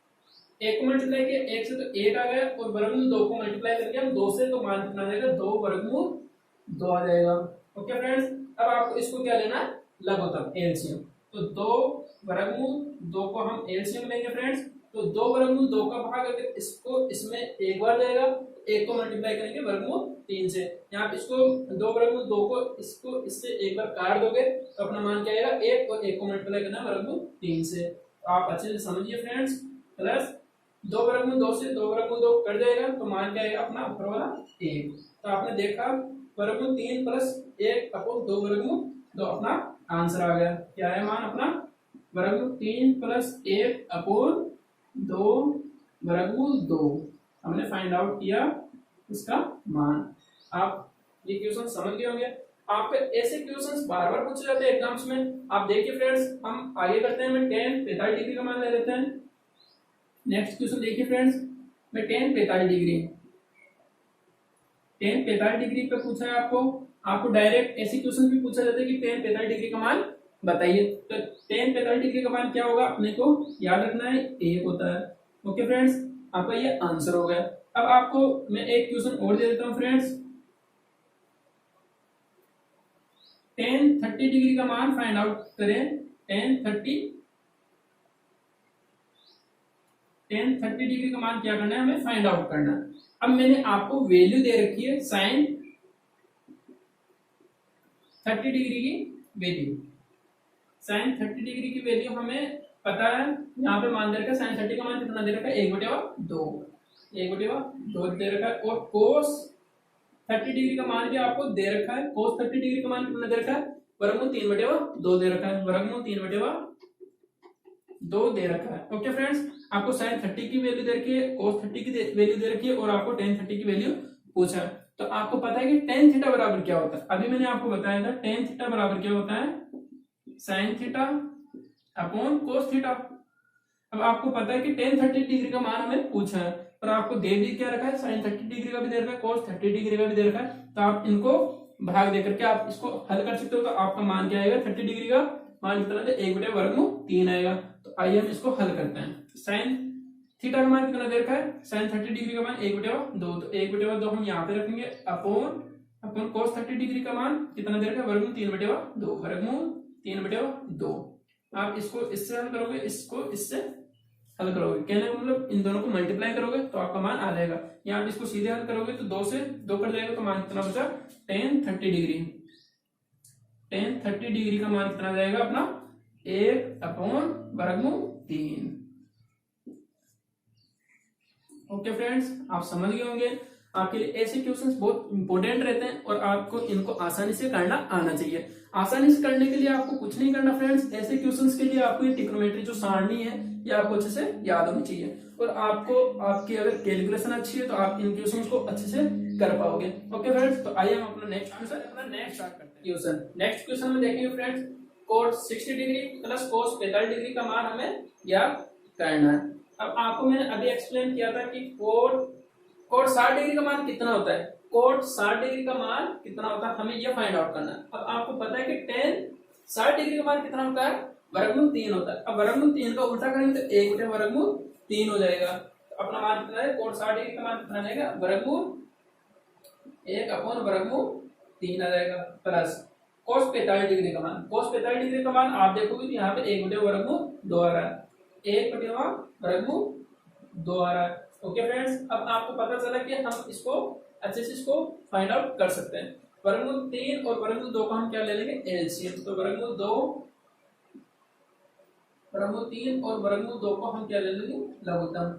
1 को मल्टीप्लाई किया 1 से तो 1 आ गया और √2 को मल्टीप्लाई करके हम 2 से तो मान कितना आ जाएगा 2/2 आ जाएगा। ओके फ्रेंड्स, अब आपको इसको क्या लेना है, लघुत्तम एलसीएम। तो 2/2 को हम एलसीएम लेंगे फ्रेंड्स, तो 2/2 का भाग अगर इसको इसमें एक बार जाएगा, 1 को मल्टीप्लाई करेंगे √3 से, यहाँ पे इसको 2/2 को इसको इससे एक बार काट दोगे तो अपना मान क्या आएगा 1 और 1 को मल्टीप्लाई करना √3 से। तो आप अच्छे से समझिए फ्रेंड्स, प्लस 2/2 से 2/2 कट जाएगा तो मान क्या आएगा अपना ऊपर वाला 1। तो आपने देखा √3 प्लस 1 अपॉन 2/2 अपना आंसर आ गया। क्या है मान अपना, √3 प्लस 1 अपॉन 2/2 हमने फाइंड आउट किया इसका मान। आप ये क्वेश्चन समझ गए होंगे। आप ऐसे क्वेश्चंस बार बार पूछे जाते हैं एग्जाम्स में। आप देखिए फ्रेंड्स, हम आगे करते हैं, मैं tan 45 डिग्री का मान ले लेते हैं। नेक्स्ट क्वेश्चन देखिए फ्रेंड्स, मैं tan 45 डिग्री पे पूछा है आपको डायरेक्ट ऐसे क्वेश्चन भी पूछा जाता है कि tan 45 डिग्री का मान बताइए। तो tan 45 डिग्री का मान क्या होगा अपने को याद रखना है, 1 होता है। ओके फ्रेंड्स, आपका ये आंसर हो गया। अब आपको मैं एक क्वेश्चन और दे देता हूं फ्रेंड्स, tan 30 डिग्री का मान फाइंड आउट करें। tan 30 डिग्री का मान क्या करना है, हमें फाइंड आउट करना है। अब मैंने आपको वैल्यू दे रखी है sin 30 डिग्री की वैल्यू। sin 30 डिग्री की वैल्यू हमें पता है, यहाँ पे मान दे रखा है sin 30 का मान कितना दे रखा है 1/2 दे रखा है और cos 30 डिग्री का मान भी आपको दे रखा है। cos 30 डिग्री का मान कितना दे रखा है, √3/2 दे रखा है, √3/2 दे रखा है। ओके फ्रेंड्स, आपको sin 30 की वैल्यू दे रखी है, cos 30 की वैल्यू दे रखी है और आपको tan 30 की वैल्यू पूछा है। तो आपको पता है कि tan थीटा बराबर क्या होता है। अभी मैंने आपको बताया था tan थीटा बराबर क्या होता है, sin theta upon cos theta. अब आपको पता है कि tan 30 डिग्री का मान हमें पूछा है और आपको दे भी क्या रखा है, साइन 30 डिग्री का भी दे रखा है, cos 30 डिग्री का भी दे रखा है। तो आप इनको भाग दे करके आप इसको हल कर सकते हो। तो आपका मान क्या आएगा, 30 डिग्री का मान कितना है, 1/√3 आएगा। तो आइए हम इसको हल करते हैं। साइन थीटा का मान कितना दे रखा है, साइन 30 डिग्री का मान 1/2। तो 1/2 हम यहाँ पे रखेंगे अपॉन cos 30 डिग्री का मान कितना दे रखा है, वर्गमूल 3/2, वर्गमूल 3/2। आप इसको इससे हल करोगे, इसको इससे हल करोगे, कहने का मतलब इन दोनों को मल्टीप्लाई करोगे तो आपका मान आ जाएगा। या आप इसको सीधे हल करोगे तो 2 से 2 कट जाएगा, तो मान कितना बचा, tan 30 डिग्री। tan 30 डिग्री का मान कितना जाएगा अपना, 1/√3। ओके फ्रेंड्स, आप समझ गए होंगे। आपके लिए ऐसे क्वेश्चंस बहुत इंपॉर्टेंट रहते हैं और आपको इनको आसानी से करना आना चाहिए। आसानी से करने के लिए आपको कुछ नहीं करना फ्रेंड्स, ऐसे क्वेश्चंस के लिए आपको ये ट्रिग्नोमेट्री जो सारणी है ये आपको अच्छे से याद होनी चाहिए। और आपको आपकी अगर कैलकुलेशन अच्छी है तो आप इन क्वेश्चंस को अच्छे से कर पाओगे। ओके फ्रेंड्स, तो आइए हम अपना नेक्स्ट क्वेश्चन स्टार्ट करते हैं। नेक्स्ट क्वेश्चन में देखेंगे friends, cos 60 degree plus cos 45 degree का मान हमें ज्ञात करना है। अब आपको मैंने अभी एक्सप्लेन किया था कि कोट 60 डिग्री का मान कितना होता है, कोट 60 डिग्री का मान कितना होता है हमें ये फाइंड आउट करना है। अब आपको पता है कि tan 60 डिग्री का मान कितना होता है, √3 होता है। अब √3 का उल्टा करेंगे तो 1/√3 हो जाएगा। तो अपना मान कितना है, कोट 60 डिग्री का मान कितना जाएगा, √1/√3 आ जाएगा। प्लस cos 45 डिग्री का मान, cos 45 डिग्री का मान आप देखोगे तो यहाँ पे 1/√2 आ रहा है, 1/√2 आ रहा है। ओके फ्रेंड्स, अब आपको पता चला कि हम इसको अच्छे से इसको फाइंड आउट कर सकते हैं। √3 और √2 का हम क्या ले लेंगे, एलसीएम। तो √3 और √2 को हम क्या ले लेंगे, लघुत्तम।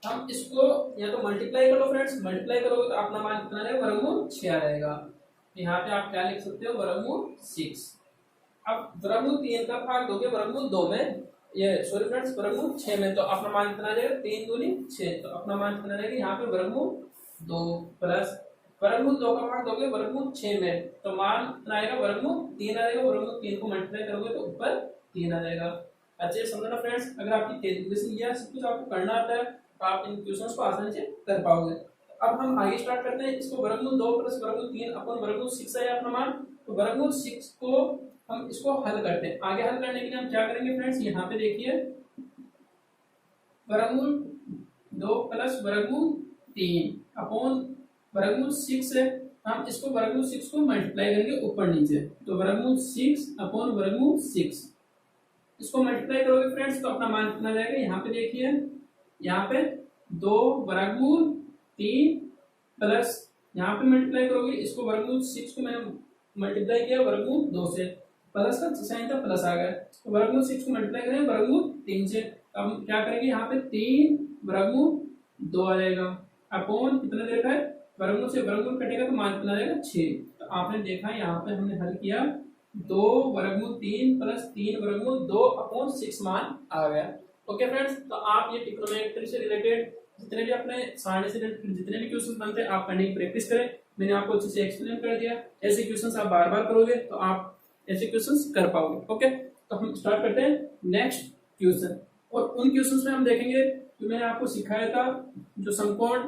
हम इसको या तो मल्टीप्लाई कर लो फ्रेंड्स, मल्टीप्लाई करोगे तो अपना मान कितना रहेगा, √6 रहेगा। यहाँ पे आप क्या लिख सकते हो, √6। अब √3 का भाग दोगे √2 में, ये सॉरी फ्रेंड्स √6 में, तो अपना मान कितना रहेगा, 3 दूनी 6। तो अपना मान कितना रहेगा यहाँ पे √2 प्लस √2 का भाग दोगे √6 में, तो मान कितना आएगा, √3 आएगा। √3 को मल्टीप्लाई करोगे तो ऊपर 3 आ जाएगा। अच्छे से समझना फ्रेंड्स, अगर आपकी कैलकुलेशन या सब कुछ आपको करना आता है तो आप इन क्वेश्चंस को आसानी से कर पाओगे। अब हम आगे स्टार्ट करते हैं। इसको √2 प्लस √3 अपन √6 है अपना मान। तो √6 को हम इसको हल करते हैं। आगे हल करने के लिए हम क्या करेंगे फ्रेंड्स, यहाँ पे देखिए √2 प्लस √3 अपॉन √6 है। हम इसको √6 को मल्टीप्लाई करेंगे ऊपर नीचे, तो √6 अपॉन √6 इसको मल्टीप्लाई करोगे फ्रेंड्स तो अपना मान कितना जाएगा, यहाँ पे देखिए, यहाँ पे 2/√3 प्लस यहाँ पे मल्टीप्लाई करोगे इसको √6 को मैंने मल्टीप्लाई किया √2 से, प्लस का साइन था प्लस आ गया, तो √6 को मल्टीप्लाई करेंगे √3 से। अब क्या करेंगे, यहाँ पे 3/2 आ जाएगा अपॉन कितना दे रखा है, √2 से √2 कटेगा तो मान कितना आ जाएगा 6। तो आपने देखा यहाँ पे हमने हल किया 2/√3 प्लस 3/2 अपॉन 6 मान आ गया। ओके फ्रेंड्स, तो आप ये ट्रिग्नोमेट्री से रिलेटेड जितने भी अपने सारणी से रिलेटेड जितने भी क्वेश्चन बनते हैं आप करने की प्रैक्टिस करें। मैंने आपको अच्छे से एक्सप्लेन कर दिया। ऐसे क्वेश्चंस आप बार बार करोगे तो आप ऐसे क्वेश्चंस कर पाओगे। ओके, तो हम स्टार्ट करते हैं नेक्स्ट क्वेश्चन। और उन क्वेश्चंस में हम देखेंगे जो मैंने आपको सिखाया था, जो समकोण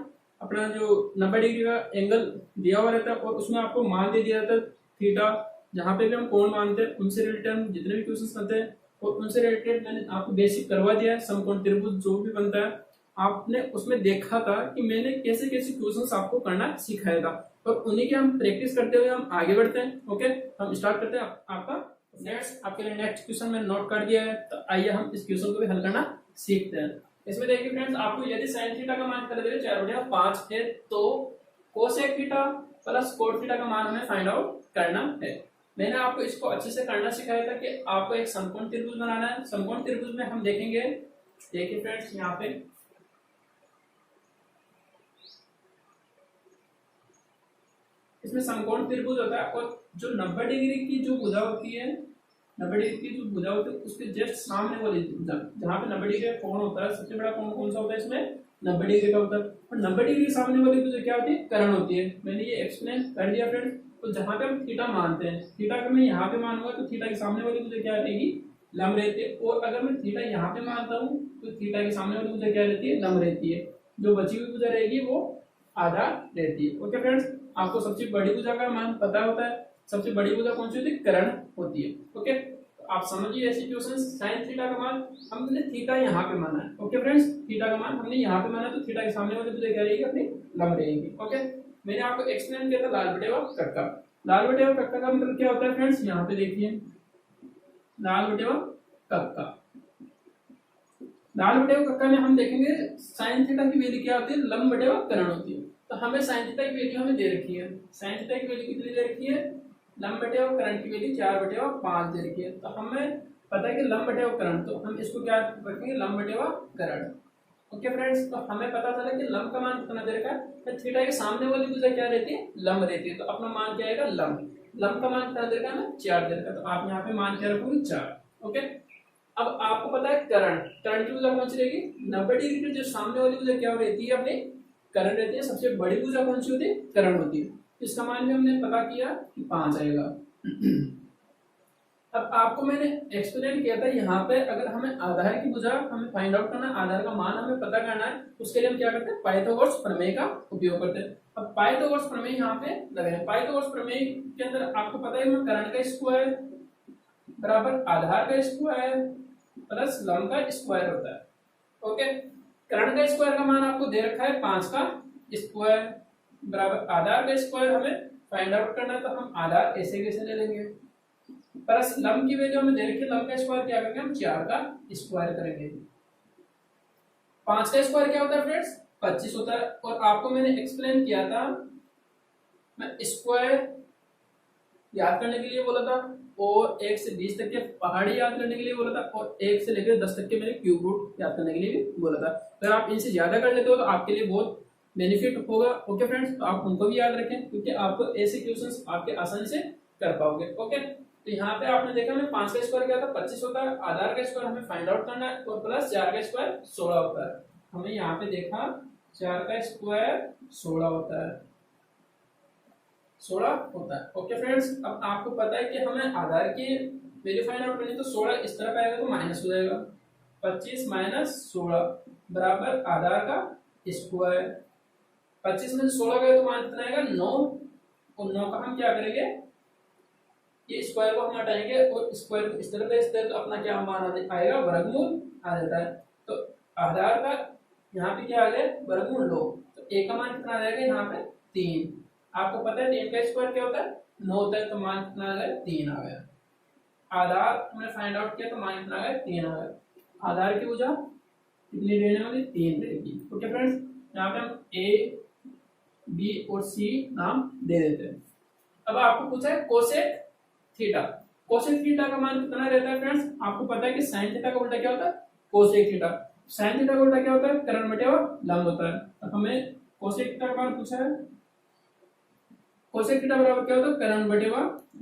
अपना जो 90 डिग्री का एंगल दिया हुआ रहता है और उसमें आपको मान दे दिया जाता है थीटा, जहां पे भी हम कोण मानते हैं उनसे रिलेटेड हम जितने भी क्वेश्चंस बनते हैं और उनसे रिलेटेड मैंने आपको बेसिक करवा दिया है। समकोण त्रिभुज जो भी बनता है आपने उसमें देखा था कि मैंने कैसे कैसे क्वेश्चंस आपको करना सिखाया था और उन्हीं के हम प्रैक्टिस करते हुए हम आगे बढ़ते हैं। ओके, हम स्टार्ट करते हैं आपका नेक्स्ट। आपके लिए नेक्स्ट क्वेश्चन मैंने नोट कर दिया है, तो आइए हम इस क्वेश्चन को भी हल करना सीखते हैं। इसमें देखिए फ्रेंड्स, आपको यदि साइन थीटा का मान कर दे 4/5 है तो cosec theta plus cot theta का मान हमें फाइंड आउट करना है। मैंने आपको इसको अच्छे से करना सिखाया था कि आपको एक समकोण त्रिभुज बनाना है। समकोण त्रिभुज में हम देखेंगे, देखिए फ्रेंड्स यहाँ पे इसमें समकोण त्रिभुज होता है और जो 90 डिग्री की जो भुजा होती है, 90 डिग्री की जो भुजा होती है उसके जस्ट सामने वाली भुजा, जहाँ पे 90 डिग्री का कोण होता है, सबसे बड़ा कोण कौन सा होता है इसमें, 90 डिग्री का होता है। और 90 डिग्री के सामने वाली भुजा क्या होती है, कर्ण होती है। मैंने ये एक्सप्लेन कर दिया फ्रेंड्स। तो जहां पे हम थीटा मानते हैं, थीटा का मैं यहाँ पे मानूंगा तो थीटा के सामने वाली भुजा क्या रहेगी, लंब रहती है। और अगर मैं थीटा यहाँ पे मानता हूँ तो थीटा के सामने वाली भुजा क्या रहती है, लंब रहती है। जो बची हुई भुजा रहेगी वो आधा रहती है। ओके फ्रेंड्स, आपको सबसे बड़ी भुजा का मान पता होता है, सबसे बड़ी भुजा कौन सी होती है, कर्ण होती है। ओके, तो आप समझिए ऐसी क्वेश्चन, साइन थीटा का मान हमने थीटा यहाँ पे माना है। ओके फ्रेंड्स, थीटा का मान हमने यहाँ पे माना, तो थीटा के सामने वाली भुजा क्या रहेगी, अपनी लंब रहेगी। ओके, मैंने आपको एक्सप्लेन किया था लाल बटे व कक्का। लाल बटे व कक्का का मतलब क्या होता है फ्रेंड्स, यहाँ पे देखिए, लाल बटे व कक्का, लाल बटे व कक्का में हम देखेंगे साइन थीटा की वैल्यू क्या होती है, लंब बटे व कर्ण होती है। तो हमें साइन थीटा की वैल्यू हमें दे रखी है, साइन थीटा की वैल्यू कितनी दे रखी है, लंब बटे व कर्ण की वैल्यू 4 बटे व 5 दे रखी है। तो हमें पता है कि लंब बटे व कर्ण, तो हम इसको क्या रखेंगे, लंब बटे व कर्ण। ओके फ्रेंड्स, तो हमें पता चला कि लंब का मान कितना दे रखा है, तो थीटा के सामने वाली भुजा क्या रहती है, लंब रहती है, तो अपना मान क्या आएगा, लंब। लंब का मान कितना दे रखा है, हमें 4 दे रखा है, तो आप यहाँ पे मान क्या रखोगे, 4। ओके, अब आपको पता है कर्ण, कर्ण की भुजा कौन सी रहेगी, 90 डिग्री की जो सामने वाली भुजा क्या रहती है, अपनी कर्ण रहती है। सबसे बड़ी भुजा कौन सी होती है, कर्ण होती है। इसका मान भी हमने पता किया कि 5 आएगा। अब आपको मैंने एक्सप्लेन किया था यहाँ पे, अगर हमें आधार की भुजा हमें फाइंड आउट करना है, आधार का मान हमें पता करना है, उसके लिए हम क्या करते हैं, पाइथागोरस प्रमेय का उपयोग करते हैं। अब पाइथागोरस प्रमेय यहाँ पे लगे हैं। पाइथागोरस प्रमेय के अंदर आपको पता है कर्ण का स्क्वायर बराबर आधार का स्क्वायर प्लस लंब का स्क्वायर होता है। ओके, कर्ण का स्क्वायर का मान आपको दे रखा है 5 का स्क्वायर बराबर आधार का स्क्वायर हमें फाइंड आउट करना है, तो हम आधार ऐसे कैसे ले लेंगे, प्लस लंब की वैल्यू हमें दे रखी है, लंब का स्क्वायर क्या करेंगे, हम 4 का स्क्वायर करेंगे। 5 का स्क्वायर क्या होता है फ्रेंड्स, 25 होता है। और आपको मैंने एक्सप्लेन किया था, मैं स्क्वायर याद करने के लिए बोला था, और 1 से 20 तक के पहाड़ी याद करने के लिए बोला था, और 1 से लेकर 10 तक के मैंने क्यूब रूट याद करने के लिए भी बोला था। अगर आप इनसे ज्यादा कर लेते हो तो आपके लिए बहुत बेनिफिट होगा। ओके फ्रेंड्स, तो आप उनको भी याद रखें, क्योंकि आपको ऐसे क्वेश्चंस आपके आसानी से कर पाओगे। ओके, तो यहाँ पे आपने देखा मैं 5 का स्क्वायर क्या था, 25 होता है, आधार का स्क्वायर हमें फाइंड आउट करना है, और प्लस 4 का स्क्वायर 16 होता है। हमें यहाँ पे देखा 4 का स्क्वायर 16 होता है, 16 होता है। ओके फ्रेंड्स, अब आपको पता है कि हमें आधार की वैल्यू फाइंड आउट करनी है, तो 16 इस तरफ आएगा तो माइनस हो जाएगा, 25 माइनस 16 बराबर आधार का स्क्वायर। 25 में 16 गए तो मान कितना आएगा, 9, और 9 का हम क्या करेंगे, ये स्क्वायर को हम हटाएंगे और स्क्वायर को इस तरफ भेजते हैं, तो अपना क्या मान आएगा, वर्गमूल आ जाता है। तो आधार का यहाँ पे क्या आ गया, वर्गमूल लो, तो a का मान कितना आ जाएगा, यहाँ पे 3। आपको पता है 3 का स्क्वायर क्या होता है, 9 होता है, तो मान कितना आ गया, 3 आ गया। आधार हमने फाइंड आउट किया तो मान कितना आ गया, 3 आ गया। आधार की भुजा कितनी रहने वाली, 3 रहेगी। ओके फ्रेंड्स, यहाँ पे हम a b और c नाम दे देते हैं। अब आपको पूछा है कोसेक थीटा, कोसेक थीटा का मान कितना रहता है फ्रेंड्स, आपको पता है कि साइन थीटा का उल्टा क्या होता है, कोसेक थीटा। साइन थीटा का उल्टा क्या होता है, कर्ण बटे लंब होता है। तो हमें कोसेक थीटा का मान पूछा है, कोसेक थीटा बराबर क्या होता है, कर्ण बटे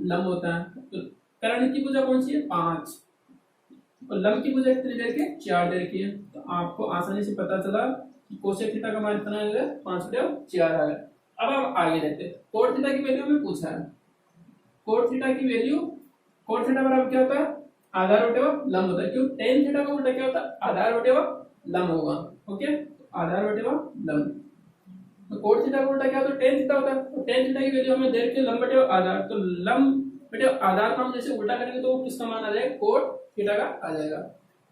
लंब होता है। तो कर्ण की भुजा कौन सी है, 5, और लंब की भुजा कितनी दे रखी है, 4 दे रखी है। तो आपको आसानी से पता चला कि कोसेक थीटा का मान कितना आएगा, 5/4 आ गया। अब हम आगे देखते हैं, कोट थीटा की वैल्यू हमें पूछा है। कोट थीटा की वैल्यू, कोट थीटा बराबर क्या होता है, आधार बटे लंब होता है। क्यों, टेन थीटा का उल्टा क्या होता है, आधार बटे लंब होगा। ओके, आधार बटे लंब, तो कोट थीटा का उल्टा क्या होता है, टेन थीटा होता है। तो टेन थीटा की वैल्यू हमें दे रखी है लंब बटे आधार, तो लंब बटे आधार का हम जैसे उल्टा करेंगे तो किसका मान आ जाएगा, कोट थीटा का आ जाएगा।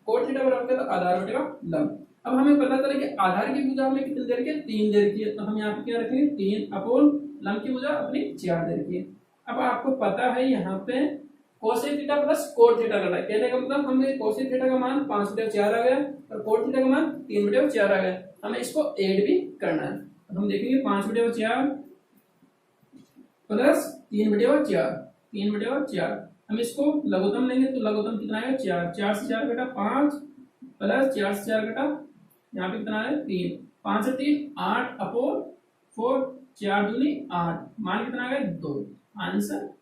कोट थीटा बराबर क्या होता है, आधार बटे लंब। अब हमें पता चला कि आधार की भुजा हमें कितनी दे रखी है, 3 दे रखी है, तो हम यहाँ पे क्या रखेंगे, 3 अपोन लंब की भुजा अपनी 4 दे रखी है। अब आपको पता है यहाँ पे cosec theta plus cot theta करना है, कहने का मतलब हमें कोसेक थीटा का मान 5/4 आ गया और कोट थीटा का मान 3/4 आ गया। हमें इसको ऐड भी करना है, तो हम देखेंगे 5/4 प्लस 3/4, 3/4। हम इसको लघुत्तम लेंगे तो लघुत्तम कितना आएगा, 4, 4 से 4 घटा 5 प्लस 4 से 4 घटा यहाँ पे कितना है, 3, 5 से 3 8 अपोन 4, 4 दूनी 8, मान कितना आ गया, 2 आंसर।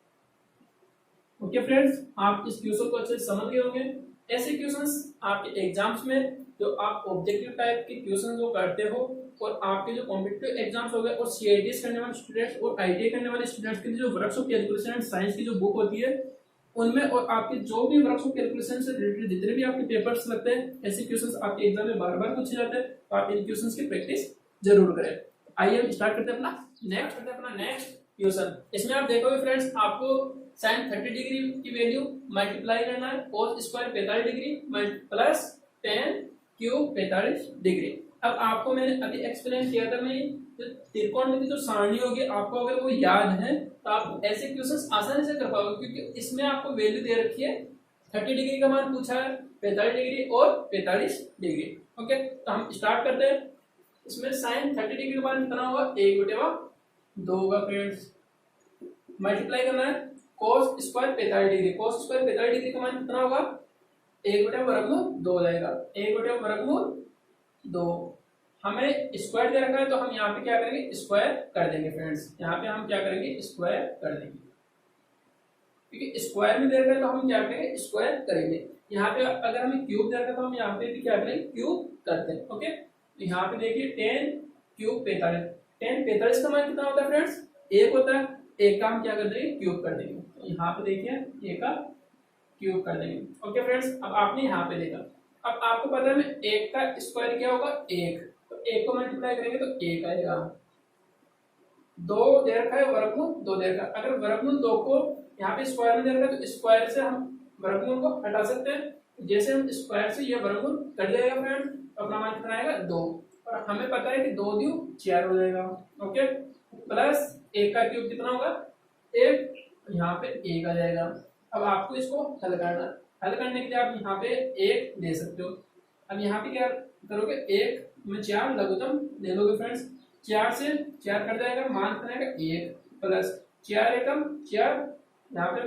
ओके फ्रेंड्स, आप इस क्वेश्चन को अच्छे से समझ गए होंगे। ऐसे क्वेश्चंस आपके एग्जाम्स में जो आप ऑब्जेक्टिव टाइप के क्वेश्चन जो करते हो, और आपके जो कॉम्पिटिटिव एग्जाम्स हो गए, और सीआईटीज करने वाले स्टूडेंट्स और आईटीआई करने वाले स्टूडेंट्स के लिए जो वर्कशॉप कैलकुलेशन एंड साइंस की जो बुक होती है, उनमें और आपके जो भी वर्क्स ऑफ कैलकुलेशन से रिलेटेड जितने भी आपके पेपर्स लगते हैं, ऐसे क्वेश्चंस आपके एग्जाम में बार बार पूछे जाते हैं, तो आप इन क्वेश्चंस की प्रैक्टिस जरूर करें। आइए हम स्टार्ट करते हैं अपना नेक्स्ट क्वेश्चन। इसमें आप देखोगे फ्रेंड्स, आपको sin 30 डिग्री की वैल्यू मल्टीप्लाई करना है cos square 45 degree plus tan cube 45 degree. अब आपको मैंने अभी एक्सप्लेन किया था, मैं त्रिकोण की जो सारणी होगी आपको अगर वो याद है तो आप ऐसे क्वेश्चंस आसानी से कर पाओगे, क्योंकि इसमें आपको वैल्यू दे रखी है 30 डिग्री का मान पूछा है, 45 डिग्री और 45 डिग्री। ओके, तो हम स्टार्ट करते हैं। इसमें sin 30 डिग्री का मान कितना होगा, 1/2 होगा फ्रेंड्स। मल्टीप्लाई करना है cos square 45 degree, cos square 45 degree का मान कितना होगा, 1/2 हो जाएगा, 1/2 हमें स्क्वायर दे रखा है तो हम यहाँ पे क्या करेंगे, स्क्वायर कर देंगे फ्रेंड्स। यहाँ पे हम क्या करेंगे, स्क्वायर कर देंगे, क्योंकि स्क्वायर में दे रखा है तो हम क्या करेंगे, स्क्वायर करेंगे। यहाँ पे अगर हमें क्यूब दे रखा है तो हम यहाँ पे भी क्या करेंगे, क्यूब करते हैं। ओके, तो यहाँ पे देखिए 10 क्यूब 45, 10 45 का मान कितना होता है फ्रेंड्स, 1 होता है। एक का हम क्या कर देंगे, क्यूब कर देंगे। तो यहाँ पे देखिए एक का क्यूब कर देंगे। ओके फ्रेंड्स, अब आपने यहाँ पे देखा, अब आपको पता है मैं एक का स्क्वायर क्या होगा, 1, तो 1 को मल्टीप्लाई करेंगे तो 1 आएगा। 2 दे रखा है, वर्गमूल 2 दे रखा है। अगर वर्गमूल 2 को यहाँ पे स्क्वायर में दे रखा है तो स्क्वायर से हम वर्गमूल को हटा सकते हैं। जैसे हम स्क्वायर से ये वर्गमूल कट जाएगा फ्रेंड, तो अपना मान कितना आएगा, 2, और हमें पता है कि 2 दूं 4 हो जाएगा। ओके, प्लस 1 का क्यूब कितना होगा, 1, यहाँ पे 1 आ जाएगा। अब आपको इसको हल करना, हल करने के लिए आप यहाँ पे 1 ले सकते हो। अब यहाँ पे क्या करोगे, 1 में 4 लघुत्तम ले लोगे फ्रेंड्स, 4 से 4 कट जाएगा, मान कितना आएगा, 1, प्लस 4 एकम 4, यहाँ पे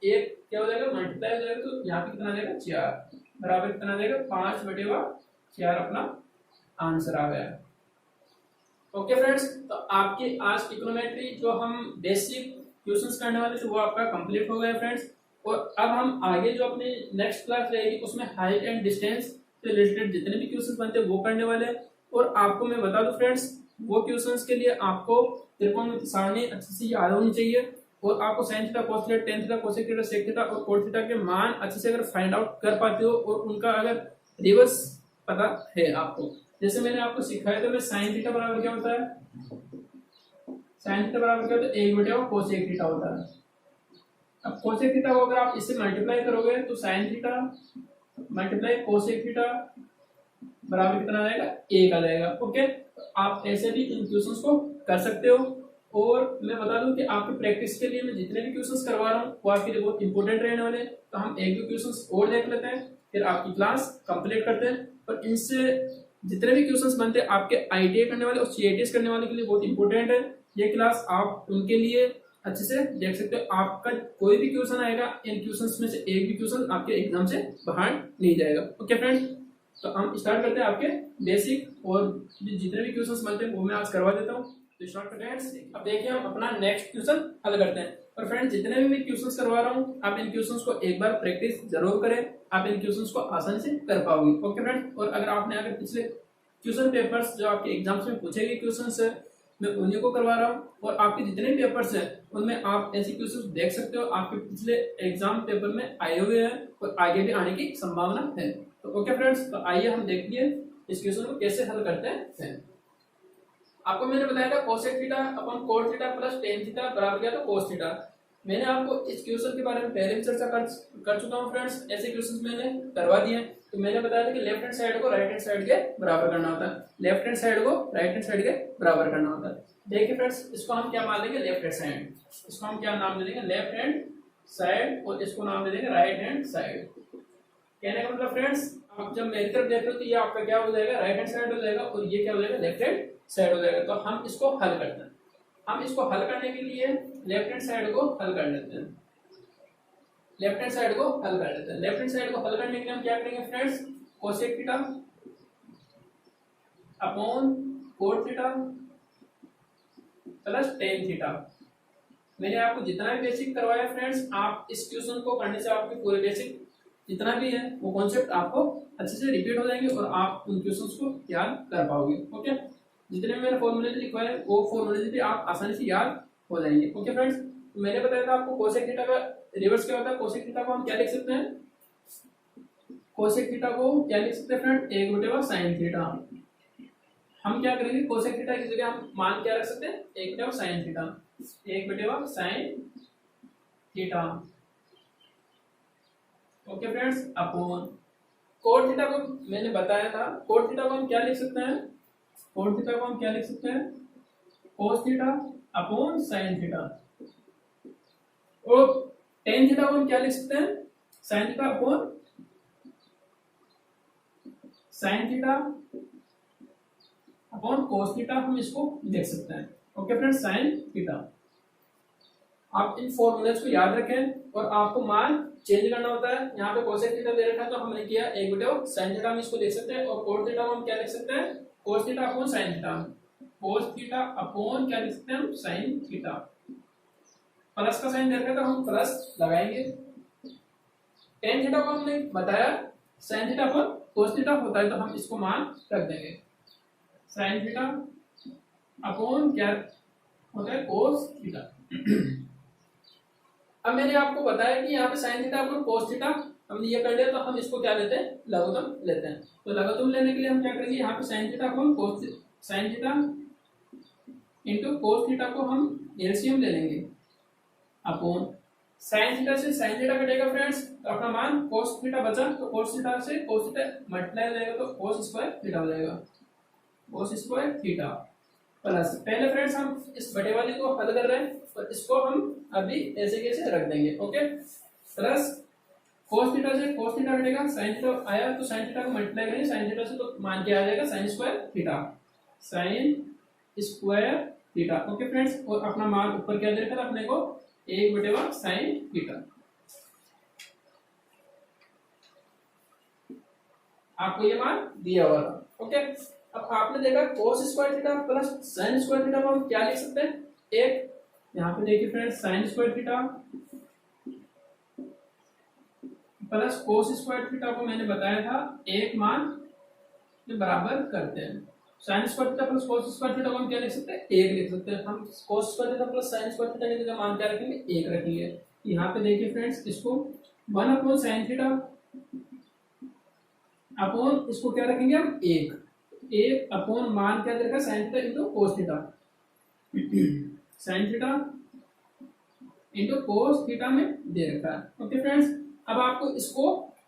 1 क्या हो जाएगा, मल्टीप्लाई हो जाएगा, तो यहाँ पे कितना आ जाएगा, 4 बराबर कितना आ जाएगा, 5/4 अपना आंसर आ गया। ओके फ्रेंड्स, तो आपकी आज ट्रिग्नोमेट्री जो हम बेसिक क्वेश्चंस करने वाले थे वो आपका कंप्लीट हो गया फ्रेंड्स। और अब हम आगे जो अपनी नेक्स्ट क्लास रहेगी उसमें हाइट एंड डिस्टेंस से रिलेटेड जितने भी क्वेश्चंस बनते हैं वो करने वाले हैं। और आपको मैं बता दूं फ्रेंड्स, वो क्वेश्चंस के लिए आपको त्रिकोणमिति सारणी अच्छे से याद होनी चाहिए, और आपको sin theta cos theta tan theta cosec theta sec theta और cot थीटा के मान अच्छे से अगर फाइंड आउट कर पाते हो और उनका अगर रिवर्स पता है आपको, जैसे मैंने आपको सिखाया था, मैं sin थीटा बराबर क्या होता है, sin थीटा बराबर क्या होता है, 1/cosec थीटा होता है। अब cosec थीटा को अगर आप इससे मल्टीप्लाई करोगे तो sin theta multiply cosec theta बराबर कितना आ जाएगा, 1 आ जाएगा। ओके, तो आप ऐसे भी इन क्वेश्चंस को कर सकते हो। और मैं बता दूं कि आपकी प्रैक्टिस के लिए मैं जितने भी क्वेश्चंस करवा रहा हूँ वो आपके लिए बहुत इंपॉर्टेंट रहने वाले हैं। तो हम एक दो क्वेश्चंस और देख लेते हैं, फिर आपकी क्लास कंप्लीट करते हैं। और इनसे जितने भी क्वेश्चंस बनते हैं आपके आईटीआई करने वाले और सीआईटीएस करने वाले के लिए बहुत इंपॉर्टेंट है ये क्लास। आप उनके लिए अच्छे से देख सकते हो, आपका कोई भी क्वेश्चन आएगा, इन क्वेश्चंस में से एक भी क्वेश्चन आपके एग्जाम से बाहर नहीं जाएगा। ओके फ्रेंड्स, तो हम स्टार्ट करते हैं आपके बेसिक, और जितने भी क्वेश्चंस बनते हैं वो मैं आज करवा देता हूँ। तो स्टार्ट करते हैं। अब देखिए हम अपना नेक्स्ट क्वेश्चन हल करते हैं। और फ्रेंड्स, जितने भी मैं क्वेश्चंस करवा रहा हूँ आप इन क्वेश्चंस को एक बार प्रैक्टिस जरूर करें, आप इन क्वेश्चंस को आसानी से कर पाओगे। ओके फ्रेंड्स, और अगर आपने अगर पिछले क्वेश्चन पेपर्स जो आपके एग्जाम्स में पूछे गए क्वेश्चंस है मैं उन्हीं को करवा रहा हूँ, और आपके जितने पेपर्स हैं उनमें आप ऐसे क्वेश्चंस देख सकते हो, आपके पिछले एग्जाम पेपर में आए हुए हैं और आगे भी आने की संभावना है। तो ओके फ्रेंड्स, तो आइए हम देखिए इस क्वेश्चन को कैसे हल करते हैं। आपको मैंने बताया था cosec theta upon cot theta plus tan theta बराबर क्या था, cos थीटा। मैंने आपको इस क्वेश्चन के बारे में पहले भी चर्चा कर चुका हूँ फ्रेंड्स, ऐसे क्वेश्चंस मैंने करवा दिए। तो मैंने बताया था कि लेफ्ट हैंड साइड को राइट हैंड साइड के बराबर करना होता है, लेफ्ट हैंड साइड को राइट हैंड साइड के बराबर करना होता है। देखिए फ्रेंड्स, इसको हम क्या मान लेंगे, लेफ्ट हैंड साइड, इसको हम क्या नाम दे देंगे, लेफ्ट हैंड साइड, और इसको नाम दे देंगे राइट हैंड साइड। कहने का मतलब फ्रेंड्स, आप जब मेरी तरफ देख रहे हो तो ये आपका क्या हो जाएगा, राइट हैंड साइड हो जाएगा, और ये क्या हो जाएगा, लेफ्ट हैंड साइड हो जाएगा। तो हम इसको हल करते हैं। हम इसको हल करने के लिए लेफ्ट हैंड साइड को हल कर लेते हैं, लेफ्ट हैंड साइड को हल कर लेते हैं। लेफ्ट हैंड साइड को हल करने के लिए हम क्या करेंगे friends, cosec theta upon cot theta plus tan theta. मैंने आपको जितना भी बेसिक करवाया फ्रेंड्स, आप इस क्वेश्चन को करने से आपके पूरे बेसिक जितना भी है वो कॉन्सेप्ट आपको अच्छे से रिपीट हो जाएंगे और आप उन क्वेश्चंस को याद कर पाओगे। ओके, जितने भी मैंने फॉर्मूले लिखवाए हैं वो फॉर्मूले भी आप आसानी से याद हो जाएंगे। ओके फ्रेंड्स, तो मैंने बताया था आपको cosec थीटा का रिवर्स क्या होता है, कोसेक थीटा को हम क्या लिख सकते हैं, कोसेक थीटा को क्या लिख सकते हैं फ्रेंड, 1/sin थीटा। हम क्या करेंगे, कोसेक थीटा की जगह हम मान क्या रख सकते हैं, 1/sin theta, 1/sin theta. Okay friends, upon cot theta को मैंने बताया था, कोट थीटा को हम क्या लिख सकते हैं, कोट थीटा को हम क्या लिख सकते हैं, cos theta upon sine theta. और टेन थीटा को हम क्या लिख सकते हैं, sine theta upon sine theta upon cos theta, हम इसको लिख सकते हैं। Okay friends, sine theta. आप इन फॉर्मूलेस को याद रखें और आपको मान चेंज करना होता है। यहाँ पे कोसेक थीटा दे रखा है तो हमने किया 1/sin थीटा, हम इसको लिख सकते हैं। और कोट थीटा को हम क्या लिख सकते हैं, cos theta upon sine theta, cos theta upon क्या लिख सकते हैं हम, साइन थीटा। प्लस का साइन दे रखा है तो हम प्लस लगाएंगे। टेन थीटा को हमने बताया sine theta upon cos theta होता है तो हम इसको मान रख देंगे, साइन थीटा अपॉन क्या होता है, कोस थीटा। अब मैंने आपको बताया कि यहाँ पे sine theta upon cos theta हमने ये कर लिया तो हम इसको क्या लेते हैं, लघुत्तम लेते हैं। तो लघुत्तम लेने के लिए हम क्या करेंगे, यहाँ पे साइन थीटा अपॉन कोस, sine theta into cos theta को हम एलसीएम ले लेंगे अपॉन साइन थीटा से साइन थीटा कटेगा फ्रेंड्स, तो अपना मान कोस थीटा बचा, तो कोस थीटा से कोस थीटा मल्टीप्लाई हो जाएगा तो कोस स्क्वायर थीटा हो जाएगा, कोस स्क्वायर थीटा प्लस। पहले फ्रेंड्स हम इस बटे वाले को हल कर रहे हैं और इसको हम अभी ऐसे कैसे रख देंगे। ओके, प्लस कोस थीटा से कोस थीटा कटेगा, साइन थीटा आया तो साइन थीटा को मल्टीप्लाई करेंगे साइन थीटा से तो मान क्या आ जाएगा, sine square theta, sine square theta. Okay friends, और अपना मान ऊपर क्या दे रखा था अपने को, 1/sin थीटा। आपको ये मान दिया हुआ था। ओके, अब आपने देखा cos square theta plus sin square theta को हम क्या लिख सकते हैं, एक यहाँ पे देखिए friends, sin square theta plus cos square theta को मैंने बताया था एक मान के बराबर करते हैं। sin square theta plus cos square theta को हम क्या लिख सकते हैं, एक लिख सकते हैं। हम cos square theta plus sin square theta की जगह मान क्या रखेंगे, एक रखेंगे। यहाँ पे देखिए फ्रेंड्स, इसको 1/sin थीटा अपॉन इसको क्या रखेंगे हम, एक अपॉन मान क्या दे रखा है, sine theta into cos theta, sine theta into cos theta में दे रखा है। ओके फ्रेंड्स, अब आपको इसको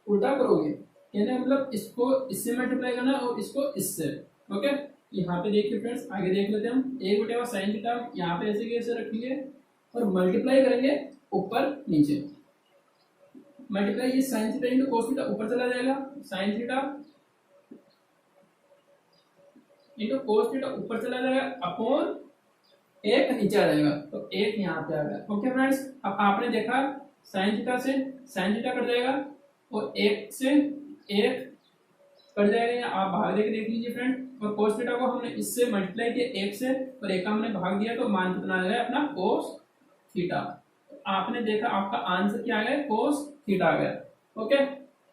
उल्टा करोगे, यानी मतलब इसको इससे मल्टीप्लाई करना और इसको इससे। ओके, यहाँ पे देखिए फ्रेंड्स, आगे देख लेते हैं हम, 1/sin थीटा यहाँ पे ऐसे कैसे रखेंगे और मल्टीप्लाई करेंगे ऊपर नीचे, मल्टीप्लाई ये sine theta into cos theta ऊपर चला जाएगा, sine theta into cos theta ऊपर चला जाएगा अपॉन एक नीचे आ जाएगा, तो एक यहाँ पे आ गया। ओके फ्रेंड्स, अब आपने देखा साइन थीटा से साइन थीटा कट जाएगा और एक से एक कट जाएगा, आप भाग देके देख लीजिए फ्रेंड। और कोस थीटा को हमने इससे मल्टीप्लाई किया एक से और एक का हमने भाग दिया तो मान कितना आ गया अपना, कोस थीटा। आपने देखा आपका आंसर क्या आ गया, कोस थीटा आ गया। ओके,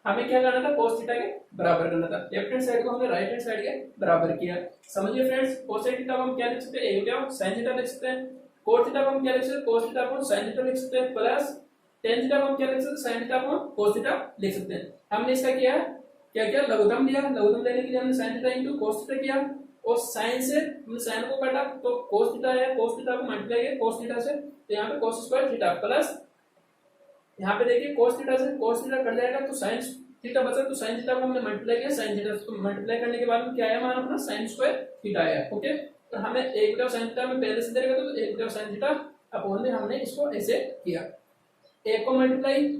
हमें क्या करना था, कोस थीटा के बराबर करना था। लेफ्ट हैंड साइड को हमने राइट हैंड साइड के बराबर किया। समझिए फ्रेंड्स, कोसेक थीटा को हम क्या लिख सकते हैं, एक क्या साइन थीटा लिख सकते हैं। कोस थीटा को हम क्या लिख सकते हैं, कोस थीटा को साइन थीटा लिख सकते हैं। प्लस टेन थीटा को हम क्या लिख सकते हैं, साइन थीटा को कोस थीटा लिख सकते हैं। हमने इसका किया क्या क्या, लघुत्तम लिया। लघुत्तम लेने के लिए हमने sine theta into cos theta किया और साइन से हमने साइन को काटा तो कोस थीटा है, कोस थीटा को मल्टीप्लाई किया कोस थीटा से, तो यहाँ पे कोस स्क्वायर थीटा प्लस यहाँ पे देखिए कोस थीटा से कोस थीटा कट जाएगा तो साइन थीटा बचा, तो साइन थीटा को हमने मल्टीप्लाई किया साइन थीटा से, तो मल्टीप्लाई करने के बाद में क्या आया मान अपना, साइन स्क्वायर थीटा आया। ओके, तो हमें 1/sin थीटा में पहले से दे रखा तो 1/sin थीटा अपॉन में हमने इसको ऐसे किया, एक को मल्टीप्लाई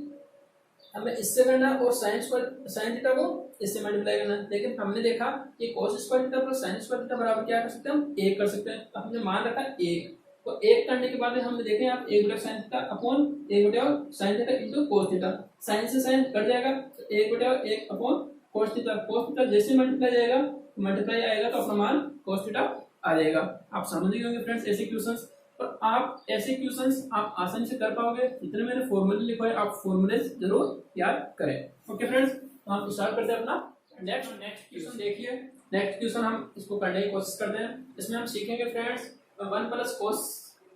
हमें इससे करना और साइन स्क्वायर साइन थीटा को इससे मल्टीप्लाई करना। लेकिन हमने देखा कि cos square theta plus sine square theta बराबर क्या कर सकते हैं हम, एक कर सकते हैं। तो हमने मान रखा एक, तो एक करने के बाद हमने देखे आप 1/sin theta upon 1/sin theta into cos theta, sine से साइन कट जाएगा तो 1/1 upon cos theta. Cos theta जैसे मल्टीप्लाई जाएगा मल्टीप्लाई आएगा तो अपना मान कोस थीटा आ जाएगा। आप समझ गए होंगे फ्रेंड्स ऐसे क्वेश्चंस, और आप ऐसे क्वेश्चंस आप आसानी से कर पाओगे। इतने मैंने फॉर्मूले लिखे हैं, आप फॉर्मूले जरूर याद करें। ओके फ्रेंड्स, तो हम स्टार्ट करते हैं अपना नेक्स्ट क्वेश्चन। देखिए नेक्स्ट क्वेश्चन हम इसको करने की कोशिश करते हैं। इसमें हम सीखेंगे फ्रेंड्स 1 + cos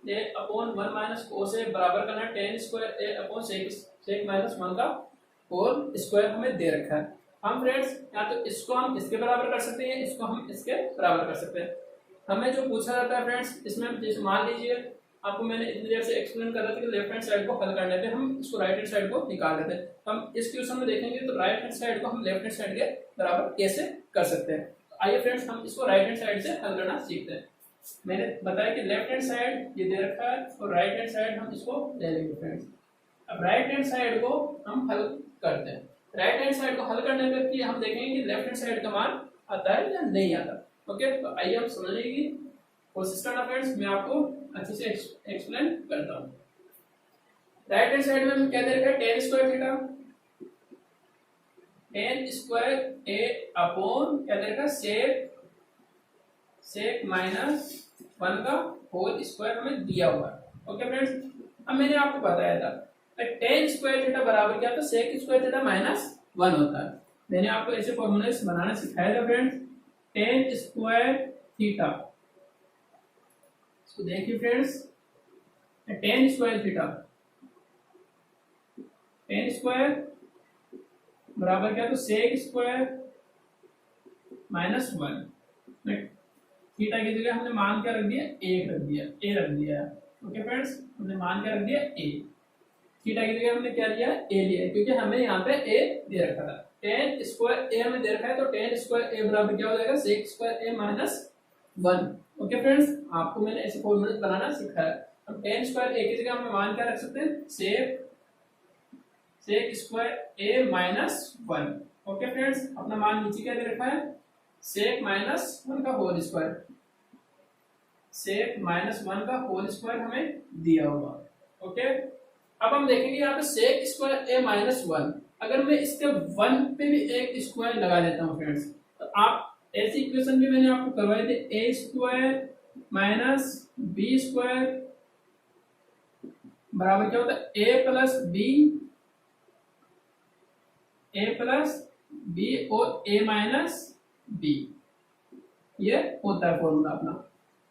ए अपॉन 1 माइनस कोस ए बराबर करना है tan square A upon sec minus 1 का होल स्क्वायर हमें दे रखा है। हम फ्रेंड्स या तो इसको हम इसके बराबर कर सकते हैं, इसको हम इसके बराबर कर सकते हैं। हमें जो पूछा जाता है फ्रेंड्स इसमें जैसे मान लीजिए आपको मैंने इतनी देर से एक्सप्लेन कर रहा था कि लेफ्ट हैंड साइड को हल करने पे हम इसको राइट हैंड साइड को निकाल लेते हैं। हम इस क्वेश्चन में देखेंगे तो राइट हैंड साइड को हम लेफ्ट हैंड साइड के बराबर कैसे कर सकते हैं। तो आइए फ्रेंड्स हम इसको राइट हैंड साइड से हल करना सीखते हैं। मैंने बताया कि लेफ्ट हैंड साइड ये दे रखा है और राइट हैंड साइड हम इसको ले लेंगे फ्रेंड्स। अब राइट हैंड साइड को हम हल करते हैं। राइट हैंड साइड को हल करने पर कि हम देखेंगे कि लेफ्ट हैंड साइड का मान आता है या नहीं आता। ओके, तो आइए हम समझने की कोशिश करना फ्रेंड्स। मैं आपको अच्छे से एक्सप्लेन करता हूँ। राइट हैंड साइड में हम क्या दे रखा है tan square theta, tan square A upon क्या दे रखा है सेक माइनस 1 का होल स्क्वायर हमें दिया हुआ है। ओके फ्रेंड्स, अब मैंने आपको बताया था टेन स्क्वायर थीटा बराबर क्या था सेक स्क्वायर थीटा माइनस 1 होता है। मैंने आपको ऐसे फॉर्मूले बनाना सिखाया था फ्रेंड्स। टेन स्क्वायर थीटा, इसको देखिए friends, ten square theta, tan square बराबर क्या तो सेक स्क्वायर माइनस 1। थीटा की जगह हमने मान क्या रख दिया एक रख दिया, ए रख दिया। ओके फ्रेंड्स, हमने मान क्या रख दिया ए। थीटा की जगह हमने क्या लिया ए लिया क्योंकि हमें यहाँ पे ए दे रखा था। टेन स्क्वायर ए हमें दे रखा है तो टेन स्क्वायर ए बराबर क्या हो जाएगा सेक स्क्वायर ए माइनस 1। ओके फ्रेंड्स, आपको मैंने ऐसे फॉर्मूले बनाना सिखाया। अब टेन स्क्वायर ए की जगह हम मान क्या रख सकते हैं सेक स्क्वायर ए माइनस 1। ओके फ्रेंड्स, अपना मान नीचे क्या दे रखा है सेक माइनस 1 का होल स्क्वायर, सेक माइनस 1 का होल स्क्वायर हमें दिया हुआ। ओके, अब हम देखेंगे यहाँ पे सेक स्क्वायर ए माइनस 1, अगर मैं इसके 1 पे भी एक स्क्वायर लगा देता हूँ फ्रेंड्स, तो आप ऐसी इक्वेशन भी मैंने आपको करवाए थे ए स्क्वायर माइनस बी स्क्वायर बराबर क्या होता है ए प्लस बी और ए माइनस बी, ये होता है फॉर्मूला अपना।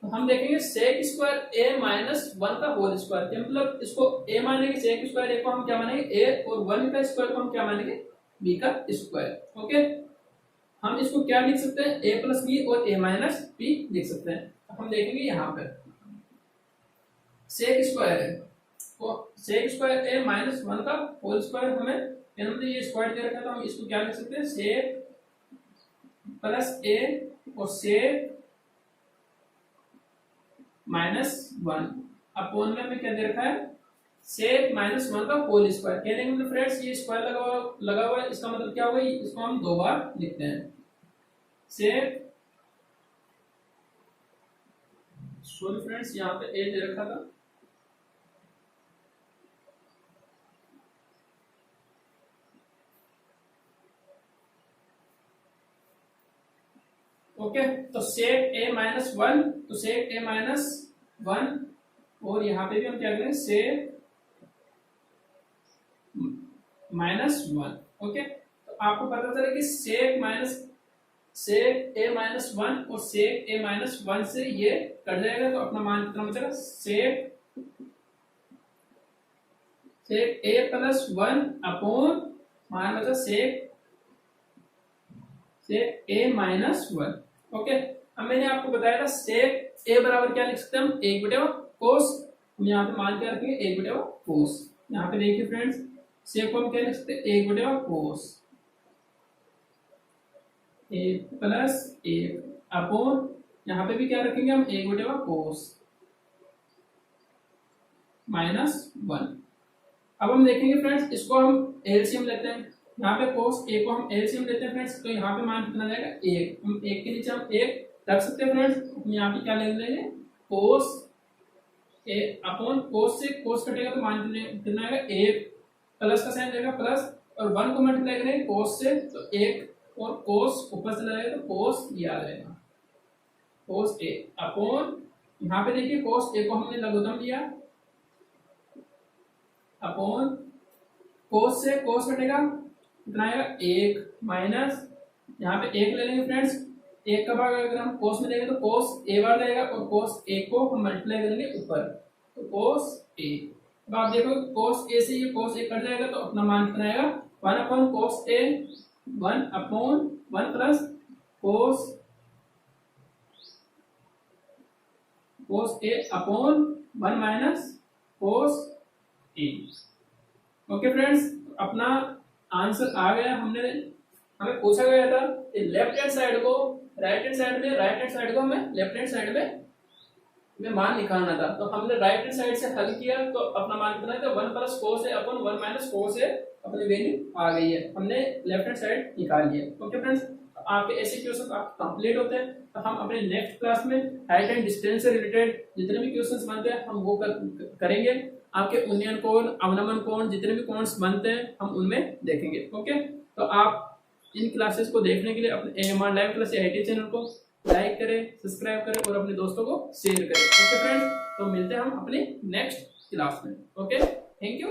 तो हम देखेंगे सेक स्क्वायर ए माइनस 1 का होल स्क्वायर, मतलब इसको ए मानेंगे सेक स्क्वायर ए को हम क्या मानेंगे ए और 1 का स्क्वायर को हम क्या मानेंगे बी का स्क्वायर। ओके, हम इसको क्या लिख सकते हैं ए प्लस बी और ए माइनस बी लिख सकते हैं। तो हम देखेंगे यहाँ पे सेक स्क्वायर है तो सेक स्क्वायर ए माइनस 1 का होल स्क्वायर हमें ये स्क्वायर दे रखा है तो हम इसको क्या लिख सकते हैं सेक प्लस ए और सेक माइनस 1 अपॉन में हमें क्या दे रखा है सेक माइनस 1 का होल स्क्वायर। कहने का मतलब फ्रेंड्स ये स्क्वायर लगा हुआ है, इसका मतलब क्या होगा इसको हम दो बार लिखते हैं सेक, सॉरी फ्रेंड्स यहाँ पे ए दे रखा था, ओके तो सेक ए माइनस 1, तो सेक ए माइनस 1 और यहाँ पे भी हम क्या करें सेक माइनस 1। ओके, तो आपको पता चला कि सेक ए माइनस 1 और सेक ए माइनस 1 से ये कट जाएगा तो अपना मान कितना बचेगा सेक ए प्लस 1 अपॉन मान बचा सेक ए माइनस 1। ओके, अब मैंने आपको बताया था सेक ए बराबर क्या लिख सकते हैं हम एक बटे कोस, हम यहाँ पे मान क्या रखेंगे एक बटे कोस। यहाँ पे देखिए फ्रेंड्स सेक को हम क्या लिख सकते हैं एक बटे कोस एक प्लस एक अपॉन यहाँ पे भी क्या रखेंगे हम एक बटे कोस माइनस 1। अब हम देखेंगे फ्रेंड्स इसको हम एलसीएम लेते हैं, यहाँ पे कोस ए को हम एलसीएम लेते हैं फ्रेंड्स, तो यहाँ पे मान कितना जाएगा एक, हम एक के नीचे हम एक रख सकते हैं फ्रेंड्स। हम यहाँ पे क्या ले लेंगे कोस ए अपॉन कोस से कोस कटेगा तो मान कितना आएगा एक, प्लस का साइन रहेगा प्लस और 1 को मल्टीप्लाई करेंगे कोस से तो एक और कोस ऊपर से लगेगा तो कोस ये आ जाएगा कोस ए अपॉन यहाँ पे देखिए कोस ए को हमने लघुत्तम लिया अपॉन कोस से कोस कटेगा कितना आएगा एक माइनस यहाँ पे एक ले लेंगे फ्रेंड्स, एक का भाग अगर हम कोस में लेंगे तो कोस ए बार जाएगा और कोस ए को हम मल्टीप्लाई करेंगे ऊपर तो cos a। अब आप देखो cos a से ये cos a कट जाएगा तो अपना मान कितना आएगा 1 upon cos a 1 upon 1 plus cos a upon 1 minus cos a। Okay friends, अपना आंसर आ गया। हमें पूछा गया था लेफ्ट हैंड साइड को राइट हैंड साइड में, राइट हैंड साइड को हमें लेफ्ट हैंड साइड में मान निकालना था। तो हमने राइट हैंड साइड से हल किया तो अपना मान कितना है 1 plus cos a upon 1 minus cos a अपनी वैल्यू आ गई है। हमने लेफ्ट हैंड साइड निकाल लिया। ओके फ्रेंड्स, आपके ऐसे क्वेश्चन आप कंप्लीट होते हैं तो हम अपने नेक्स्ट क्लास में हाइट एंड डिस्टेंस से रिलेटेड जितने भी क्वेश्चंस बनते हैं हम वो करेंगे। आपके उन्नयन कोण, अवनमन कोण, जितने भी कोण्स बनते हैं हम उनमें देखेंगे। ओके, तो आप इन क्लासेस को देखने के लिए अपने AMR live class IIT channel को लाइक करें, सब्सक्राइब करें और अपने दोस्तों को शेयर करें। ओके फ्रेंड्स, तो मिलते हैं हम अपने नेक्स्ट क्लास में। Okay, thank you.